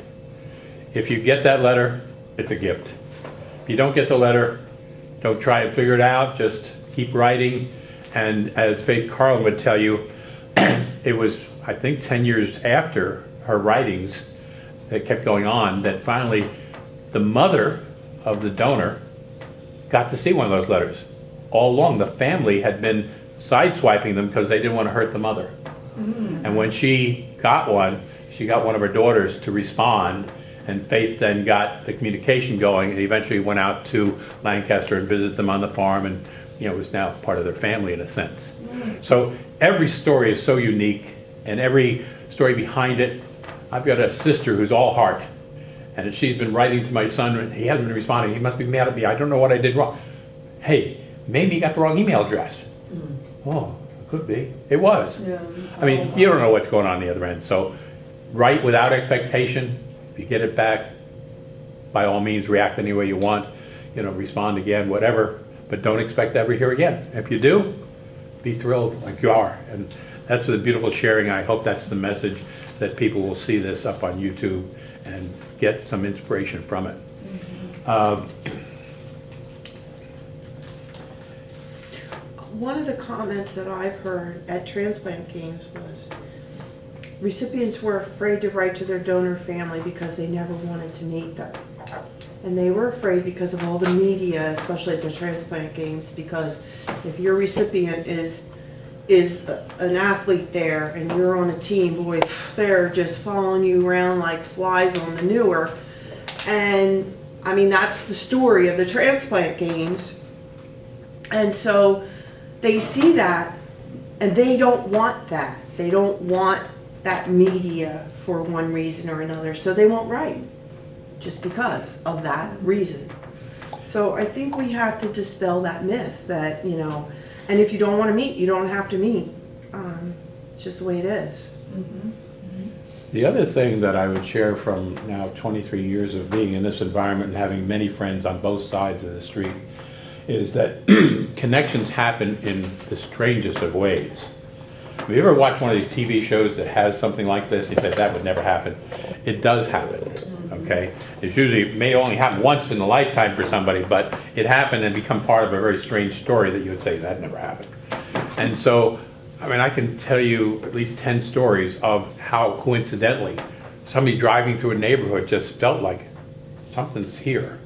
If you get that letter, it's a gift. If you don't get the letter, don't try and figure it out, just keep writing. And as Faith Carlin would tell you, it was, I think, 10 years after her writings that kept going on that finally the mother of the donor got to see one of those letters. All along, the family had been sideswiping them because they didn't want to hurt the mother. And when she got one of her daughters to respond, and Faith then got the communication going and eventually went out to Lancaster and visited them on the farm, and you know, was now part of their family in a sense. So every story is so unique, and every story behind it. I've got a sister who's all heart, and she's been writing to my son, and he hasn't been responding. He must be mad at me. I don't know what I did wrong. Hey, maybe you got the wrong email address. Oh, it could be. It was. Yeah. I mean, you don't know what's going on the other end. So write without expectation. If you get it back, by all means, react any way you want. You know, respond again, whatever. But don't expect to ever hear again. If you do, be thrilled like you are. And that's the beautiful sharing. I hope that's the message, that people will see this up on YouTube and get some inspiration from it. one of the comments that I've heard at transplant games was recipients were afraid to write to their donor family because they never wanted to meet them. And they were afraid because of all the media, especially at the transplant games, because if your recipient is an athlete there and you're on a team, boy, they're just following you around like flies on manure. And I mean, that's the story of the transplant games. And so they see that and they don't want that. They don't want that media for one reason or another. So they won't write just because of that reason. So I think we have to dispel that myth that, you know, and if you don't want to meet, you don't have to meet. It's just the way it is. The other thing that I would share from now 23 years of being in this environment and having many friends on both sides of the street is that connections happen in the strangest of ways. Have you ever watched one of these TV shows that has something like this? You say, that would never happen. It does happen, okay? It's usually, it may only happen once in a lifetime for somebody, but it happened and become part of a very strange story that you would say, that never happened. And so, I mean, I can tell you at least 10 stories of how coincidentally somebody driving through a neighborhood just felt like something's here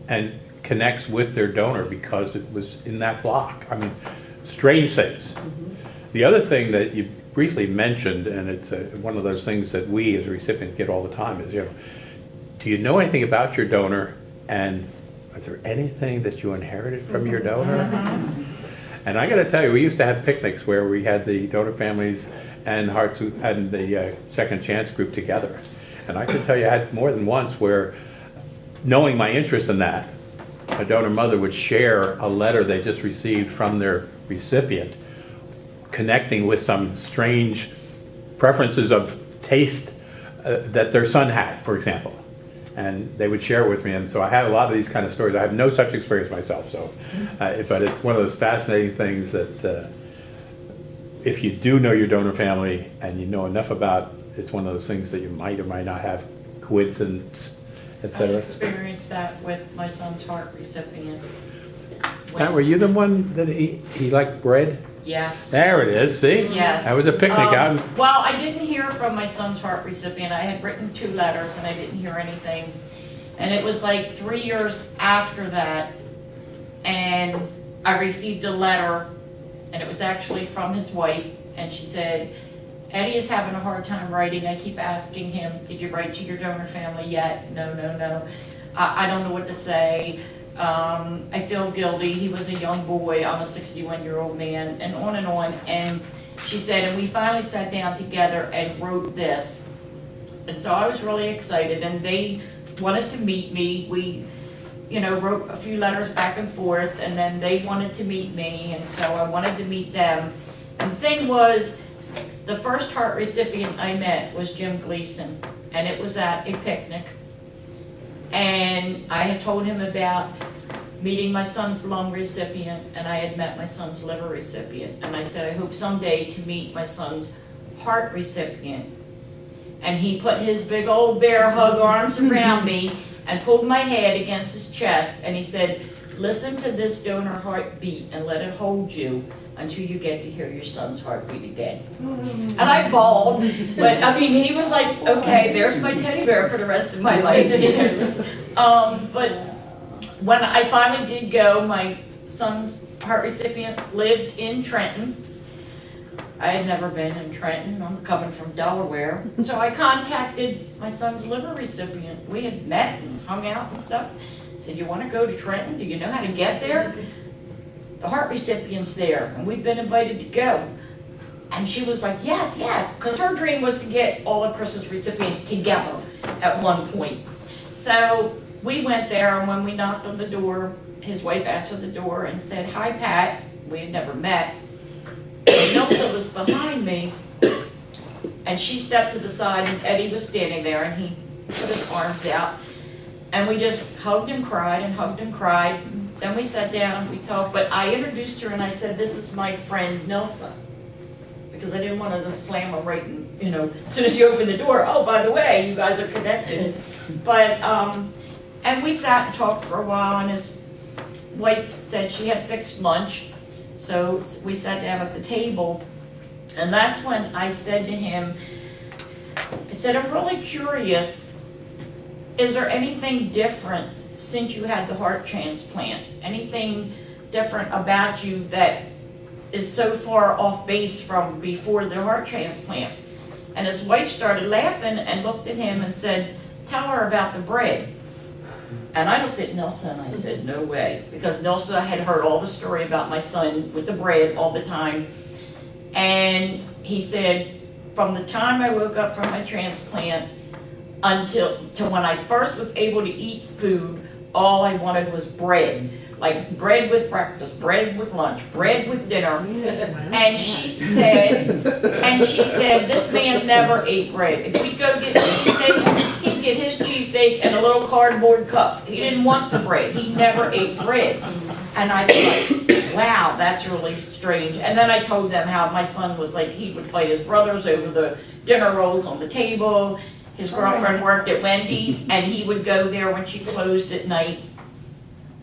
and connects with their donor because it was in that block. I mean, strange things. The other thing that you briefly mentioned, and it's one of those things that we as recipients get all the time, is, you know, do you know anything about your donor, and is there anything that you inherited from your donor? And I got to tell you, we used to have picnics where we had the donor families and the Second Chance group together. And I can tell you, I had more than once where, knowing my interest in that, a donor mother would share a letter they just received from their recipient, connecting with some strange preferences of taste that their son had, for example. And they would share with me, and so I have a lot of these kind of stories. I have no such experience myself, so, but it's one of those fascinating things that if you do know your donor family and you know enough about, it's one of those things that you might or might not have coincidence, I etc. experienced that with my son's heart recipient. Now, were you the one that he liked bread? Yes. There it is, see? Yes. That was a picnic out in... Well, I didn't hear from my son's heart recipient. I had written 2 letters and I didn't hear anything. And it was like 3 years after that, and I received a letter, and it was actually from his wife, and she said, Eddie is having a hard time writing. I keep asking him, did you write to your donor family yet? No. I don't know what to say. I feel guilty. He was a young boy. I'm a 61-year-old man, and on and on. And she said, and we finally sat down together and wrote this. And so I was really excited, and they wanted to meet me. We, wrote a few letters back and forth, and then they wanted to meet me, and so I wanted to meet them. And the thing was, the first heart recipient I met was Jim Gleason, and it was at a picnic. And I had told him about meeting my son's lung recipient, and I had met my son's liver recipient. And I said, I hope someday to meet my son's heart recipient. And he put his big old bear hug arms around me and pulled my head against his chest, and he said, listen to this donor heartbeat and let it hold you until you get to hear your son's heartbeat again. And I bawled, but I mean, he was like, okay, there's my teddy bear for the rest of my life. But when I finally did go, my son's heart recipient lived in Trenton. I had never been in Trenton. I'm coming from Delaware. So I contacted my son's liver recipient. We had met and hung out and stuff. I said, you want to go to Trenton? Do you know how to get there? The heart recipient's there, and we've been invited to go. And she was like, yes, because her dream was to get all of Chris's recipients together at one point. So we went there, and when we knocked on the door, his wife answered the door and said, hi, Pat. We had never met. And Nelsa was behind me, and she stepped to the side, and Eddie was standing there, and he put his arms out, and we just hugged and cried and hugged and cried. Then we sat down and we talked, but I introduced her and I said, this is my friend Nelsa, because I didn't want to just slam her right in, as soon as you open the door, oh, by the way, you guys are connected. But, and we sat and talked for a while, and his wife said she had fixed lunch. So we sat down at the table, and that's when I said to him, I said, I'm really curious, is there anything different since you had the heart transplant? Anything different about you that is so far off base from before the heart transplant? And his wife started laughing and looked at him and said, tell her about the bread. And I looked at Nelson and I said, no way, because Nelson had heard all the story about my son with the bread all the time. And he said, from the time I woke up from my transplant until when I first was able to eat food, all I wanted was bread. Like bread with breakfast, bread with lunch, bread with dinner. And she said, this man never ate bread. If we go get cheesesteaks, he'd get his cheesesteak in a little cardboard cup. He didn't want the bread. He never ate bread. And I thought, wow, that's really strange. And then I told them how my son was like, he would fight his brothers over the dinner rolls on the table. His girlfriend worked at Wendy's, and he would go there when she closed at night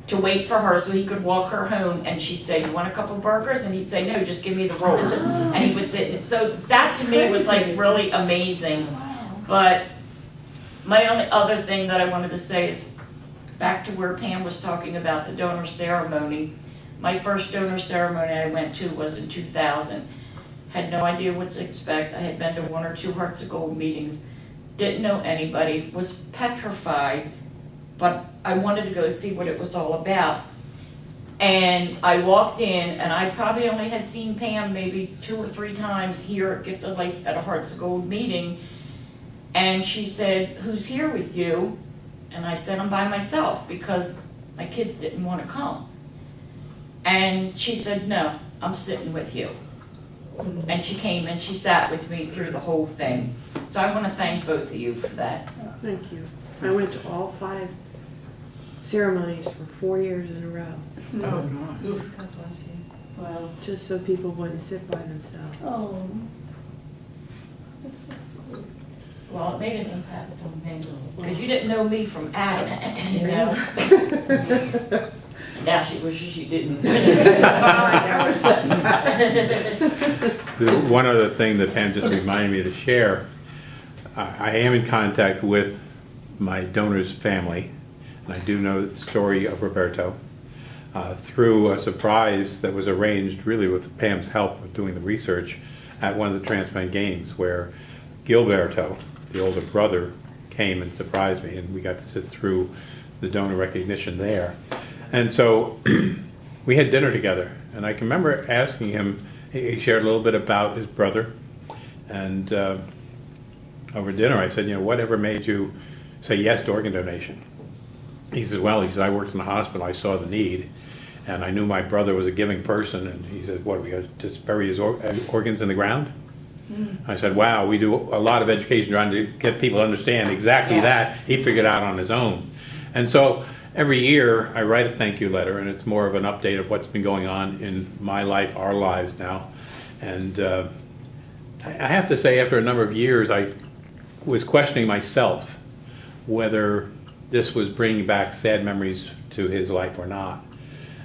to wait for her so he could walk her home, and she'd say, you want a couple burgers? And he'd say, no, just give me the rolls. And he would sit. So that to me was like really amazing. But my only other thing that I wanted to say is back to where Pam was talking about the donor ceremony. My first donor ceremony I went to was in 2000. Had no idea what to expect. I had been to 1 or 2 Hearts of Gold meetings. Didn't know anybody. Was petrified. But I wanted to go see what it was all about. And I walked in, and I probably only had seen Pam maybe 2 or 3 times here at Gift of Life at a Hearts of Gold meeting. And she said, who's here with you? And I said, I'm by myself, because my kids didn't want to come. And she said, no, I'm sitting with you. And she came and she sat with me through the whole thing. So I want to thank both of you for that. Thank you. I went to all 5 ceremonies for 4 years in a row, Oh, God bless you. Wow. just so people wouldn't sit by themselves. Oh. That's so sweet. Well, it made an impact on me, because you didn't know me from Adam, you know? Now she wishes she didn't. One other thing that Pam just reminded me to share, I am in contact with my donor's family, and I do know the story of Roberto through a surprise that was arranged really with Pam's help with doing the research at one of the transplant games, where Gilberto, the older brother, came and surprised me, and we got to sit through the donor recognition there. And so we had dinner together, and I can remember asking him, he shared a little bit about his brother, and over dinner I said, you know, whatever made you say yes to organ donation? He says, well, he says, I worked in the hospital, I saw the need, and I knew my brother was a giving person, and he said, what, we got to just bury his organs in the ground? I said, wow, we do a lot of education trying to get people to understand exactly that. He figured out on his own. And so every year I write a thank you letter, and it's more of an update of what's been going on in my life, our lives now. And I have to say, after a number of years, I was questioning myself whether this was bringing back sad memories to his life or not.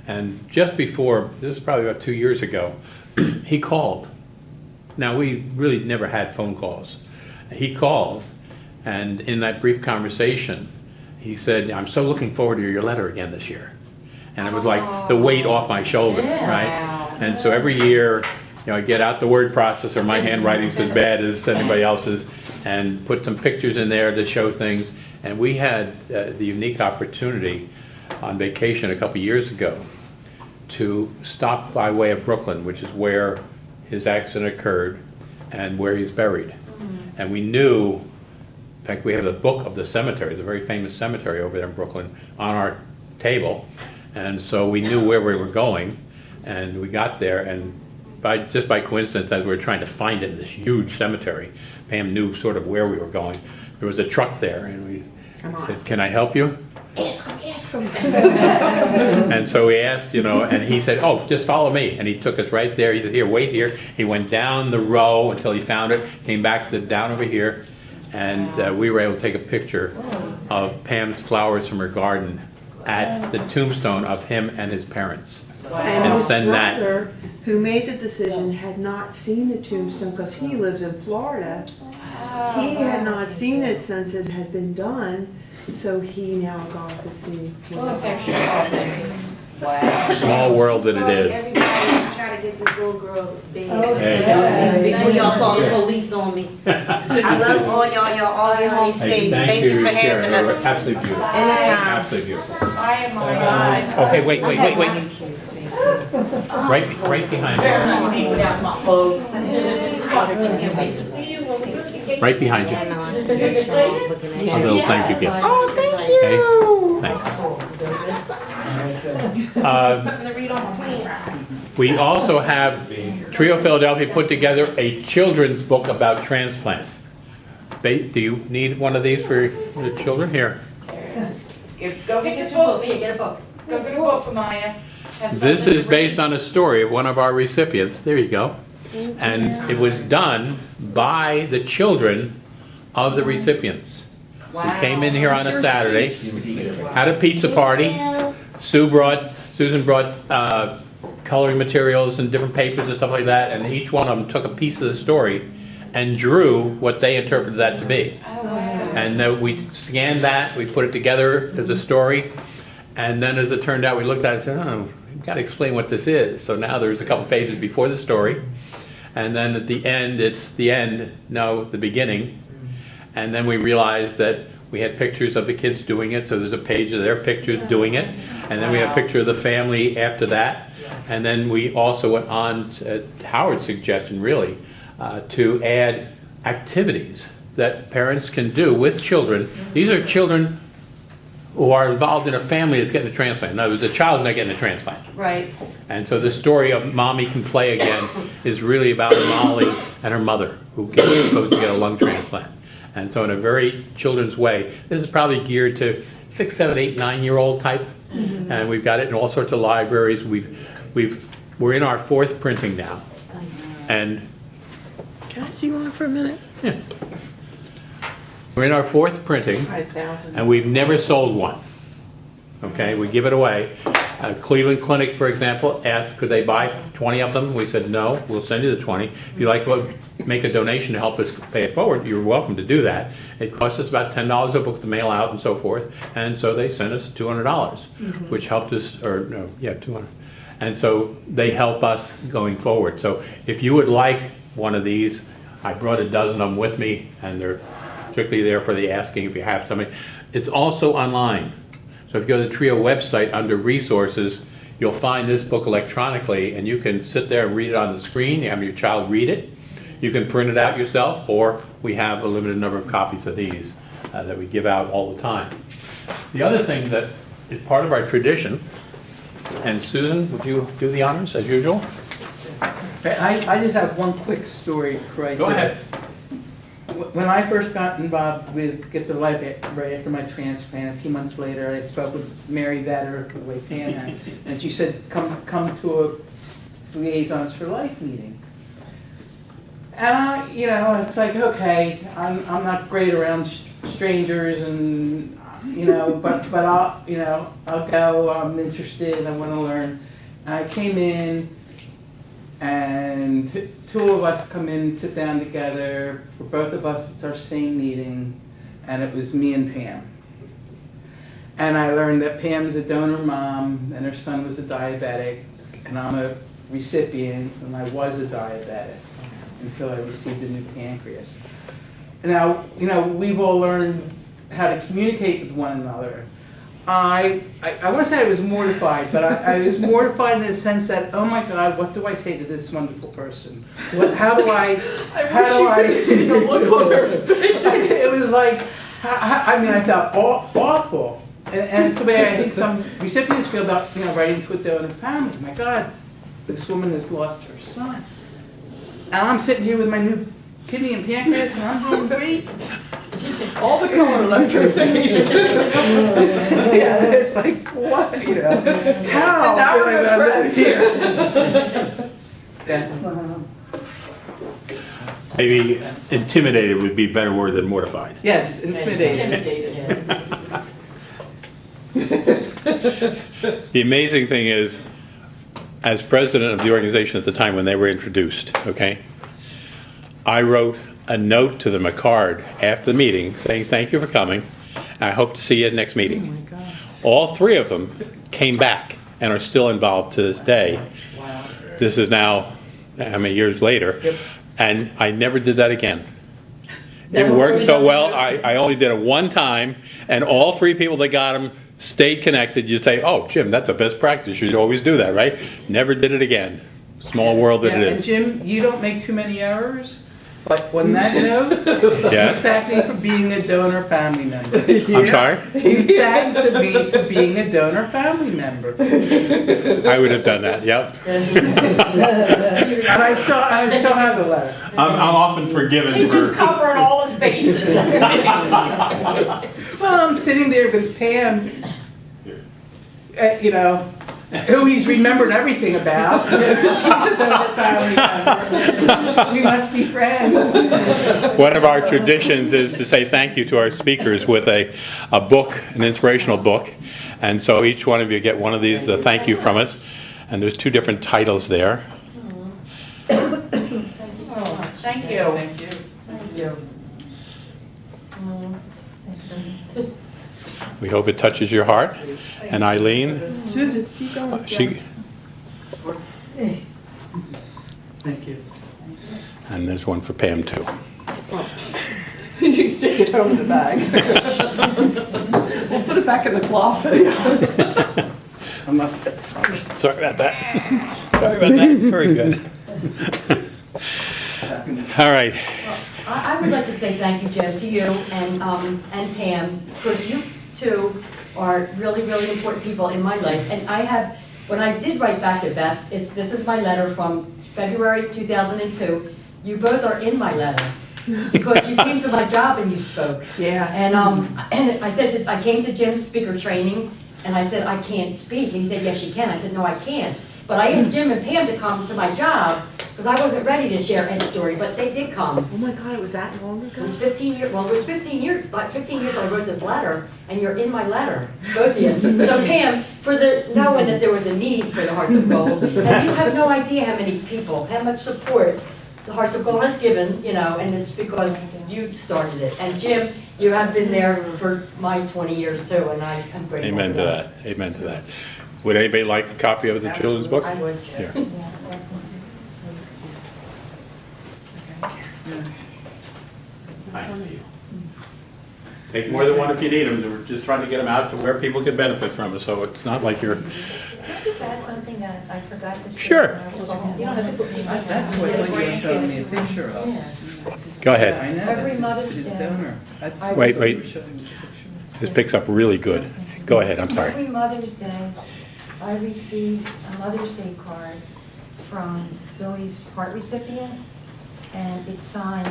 And just before, this is probably about 2 years ago, he called. Now, we really never had phone calls. He called, and in that brief conversation, he said, I'm so looking forward to your letter again this year. And it was like the weight off my shoulder, right? And so every year, you know, I get out the word processor, my handwriting's as bad as anybody else's, and put some pictures in there to show things. And we had the unique opportunity on vacation a couple years ago to stop by way of Brooklyn, which is where his accident occurred and where he's buried. And we knew, in fact, we have the book of the cemetery, the very famous cemetery over there in Brooklyn, on our table. And so we knew where we were going, and we got there, and just by coincidence, as we were trying to find it in this huge cemetery, Pam knew sort of where we were going. There was a truck there, and we said, can I help you? Ask him. And so we asked, you know, and he said, oh, just follow me. And he took us right there. He said, here, wait here. He went down the row until he found it, came back to down over here, and we were able to take a picture of Pam's flowers from her garden at the tombstone of him and his parents. And and his send that. brother, who made the decision, had not seen the tombstone because he lives in Florida. He had not seen it since it had been done, so he now got to see. Well, a picture of it. Wow. Small world that it is. Everybody try to get this little girl big. Hey. Before y'all call the police on me. I love all y'all all get home Hey, safe. Thank you for having Sharon. us. Absolutely beautiful. Anytime. Absolutely beautiful. I am my Oh, hey, wait. Right behind you. without my clothes. Can't wait to see you. Right behind you. I know, I'm Is it excited? looking A at you. little thank you gift. Oh, thank you. Thanks. Something to read on my plan. We also have Trio Philadelphia put together a children's book about transplant. Do you need one of these for the children? Here. Go get your book. Here, get a book. Go get a book, Maya. Have This something is to based read. on a story of one of our recipients. There you go. And it was done by the children of the recipients. Who came in here on a Saturday, had a pizza party. Susan brought coloring materials and different papers and stuff like that, and each one of them took a piece of the story and drew what they interpreted that to be. And we scanned that, we put it together as a story, and then as it turned out, we looked at it and said, oh, we've got to explain what this is. So now there's a couple pages before the story, and then at the end, it's the end, no, the beginning. And then we realized that we had pictures of the kids doing it, so there's a page of their pictures doing it. And then we have a picture of the family after that. And then we also went on, at Howard's suggestion really, to add activities that parents can do with children. These are children who are involved in a family that's getting a transplant. In other words, the child's not getting a transplant. Right. And so the story of Mommy Can Play Again is really about Molly and her mother, who gets supposed to get a lung transplant. And so in a very children's way, this is probably geared to 6, 7, 8, 9-year-old type. And we've got it in all sorts of libraries. We're in our 4th printing now. And Can I see one for a minute? yeah, we're in our 4th printing, 5,000. and we've never sold one. Okay, we give it away. Cleveland Clinic, for example, asked could they buy 20 of them. We said no, we'll send you the 20. If you'd like to make a donation to help us pay it forward, you're welcome to do that. It costs us about $10 a book to mail out and so forth, and so they sent us $200, which helped us, or no, yeah, 200. And so they help us going forward. So if you would like one of these, I brought a dozen of them with me, and they're strictly there for the asking if you have something. It's also online. So if you go to the TRIO website under resources, you'll find this book electronically, and you can sit there and read it on the screen. You have your child read it. You can print it out yourself, or we have a limited number of copies of these that we give out all the time. The other thing that is part of our tradition, and Susan, would you do the honors as usual? I just have one quick story right Go there. ahead. When I first got involved with Get the Life right after my transplant, a few months later, I spoke with Mary Vetter, the way Pam had, and she said, come to a Liaisons for Life meeting. And it's like, okay, I'm not great around strangers, and but I'll go. I'm interested. I want to learn. And I came in, and two of us come in and sit down together. For both of us, it's our same meeting, and it was me and Pam. And I learned that Pam's a donor mom, and her son was a diabetic, and I'm a recipient, and I was a diabetic until I received a new pancreas. Now, we've all learned how to communicate with one another. I want to say I was mortified, but I was mortified in the sense that, oh my God, what do I say to this wonderful person? How do I? See the look on her face. It was like, I felt awful. And it's the way I think some recipients feel about, writing to a donor family. My God, this woman has lost her son. And I'm sitting here with my new kidney and pancreas, and I'm doing great. All the color left her face. Yeah, it's like, what, how? And now we're did I friends live here? Yeah. Maybe intimidated would be a better word than mortified. Yes, intimidating. The amazing thing is, as president of the organization at the time when they were introduced, okay, I wrote a note to them, a card, after the meeting saying, thank you for coming. I hope to see you at the next meeting. All three of them came back and are still involved to this day. Wow. This is now, how many years later, and I never did that again. It worked so well, I only did it one time, and all three people that got them stayed connected. You say, oh, Jim, that's a best practice. You should always do that, right? Never did it again. Small world that Yeah, it and is. Jim, you don't make too many errors, but when that note, Yes? you thanked me for being a donor family member. I'm sorry? You thanked me for being a donor family member. I would have done that, yep. And I still have the letter. I'm often forgiven He just for... covering all his bases. Well, I'm sitting there with Pam, you know, who he's remembered everything about. She's a donor family member. We must be friends. One of our traditions is to say thank you to our speakers with a book, an inspirational book. And so each one of you get one of these, thank you from us. And there's 2 different titles there. Thank you so much. Thank you. Thank you. Thank you. We hope it touches your heart. And Eileen, Susan, keep going. she, Thank you. and there's one for Pam too. You can take it home in the bag. We'll put it back in the closet. I'm not that sorry. Sorry about that. Sorry about that. Very good. All right. I would like to say thank you, Joe, to you and Pam, because you two are really, really important people in my life. And I have, when I did write back to Beth, this is my letter from February 2002. You both are in my letter because you came to my job and you spoke. Yeah. And I said that I came to Jim's speaker training and I said, I can't speak. And he said, yes, you can. I said, no, I can't. But I asked Jim and Pam to come to my job because I wasn't ready to share Ed's story, but they did come. Oh my God, it was that long It ago? was 15 years, well, it was 15 years, like 15 years I wrote this letter, and you're in my letter, both of you. So Pam, for knowing that there was a need for the Hearts of Gold, and you have no idea how many people, how much support the Hearts of Gold has given, you know, and it's because you started it. And Jim, you have been there for my 20 years too, and I am grateful. Amen for to that. Amen to that. Would anybody like a copy of the children's book? I would. Here. Yes, definitely. Take more than one if you need them. We're just trying to get them out to where people can benefit from it. So it's not like you're... Can I just add something that I forgot to say? Sure. when I was home? You don't have to put me in my That's what you're showing me a picture of. Yeah. Go ahead. I know, Every that's Mother's his Day. donor. That's- Wait, wait. You're showing me the picture. This picks up really good. Go ahead. I'm sorry. Every Mother's Day, I received a Mother's Day card from Billy's heart recipient, and it's signed,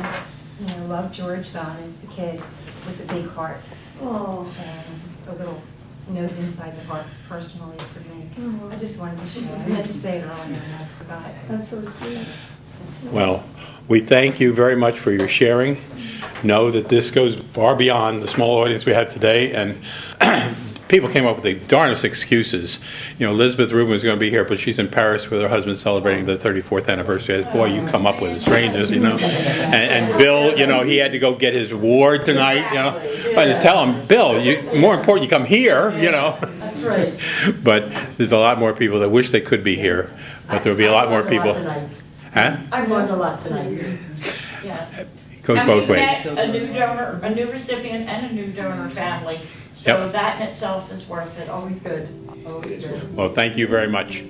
you know, love George, Donna, the kids, with a big heart. Oh. And a little note inside the heart personally for me. I just wanted to share. I meant to say it earlier and I forgot. That's so sweet. Well, we thank you very much for your sharing. Know that this goes far beyond the small audience we have today, and people came up with the darnest excuses. You know, Elizabeth Rubin was going to be here, but she's in Paris with her husband celebrating the 34th anniversary. I said, boy, you come up with strangers, you know. And Bill, you know, he had to go get his award tonight, you know. But to tell him, Bill, more important, you come here, you know. That's right. But there's a lot more people that wish they could be here, but there'll be a lot more people. Huh? I've learned a lot tonight. Yes. It goes And both we've ways. met a new donor, a new recipient, and a new donor family. So Yep. that in itself is worth it. Always good, always good. Well, thank you very much.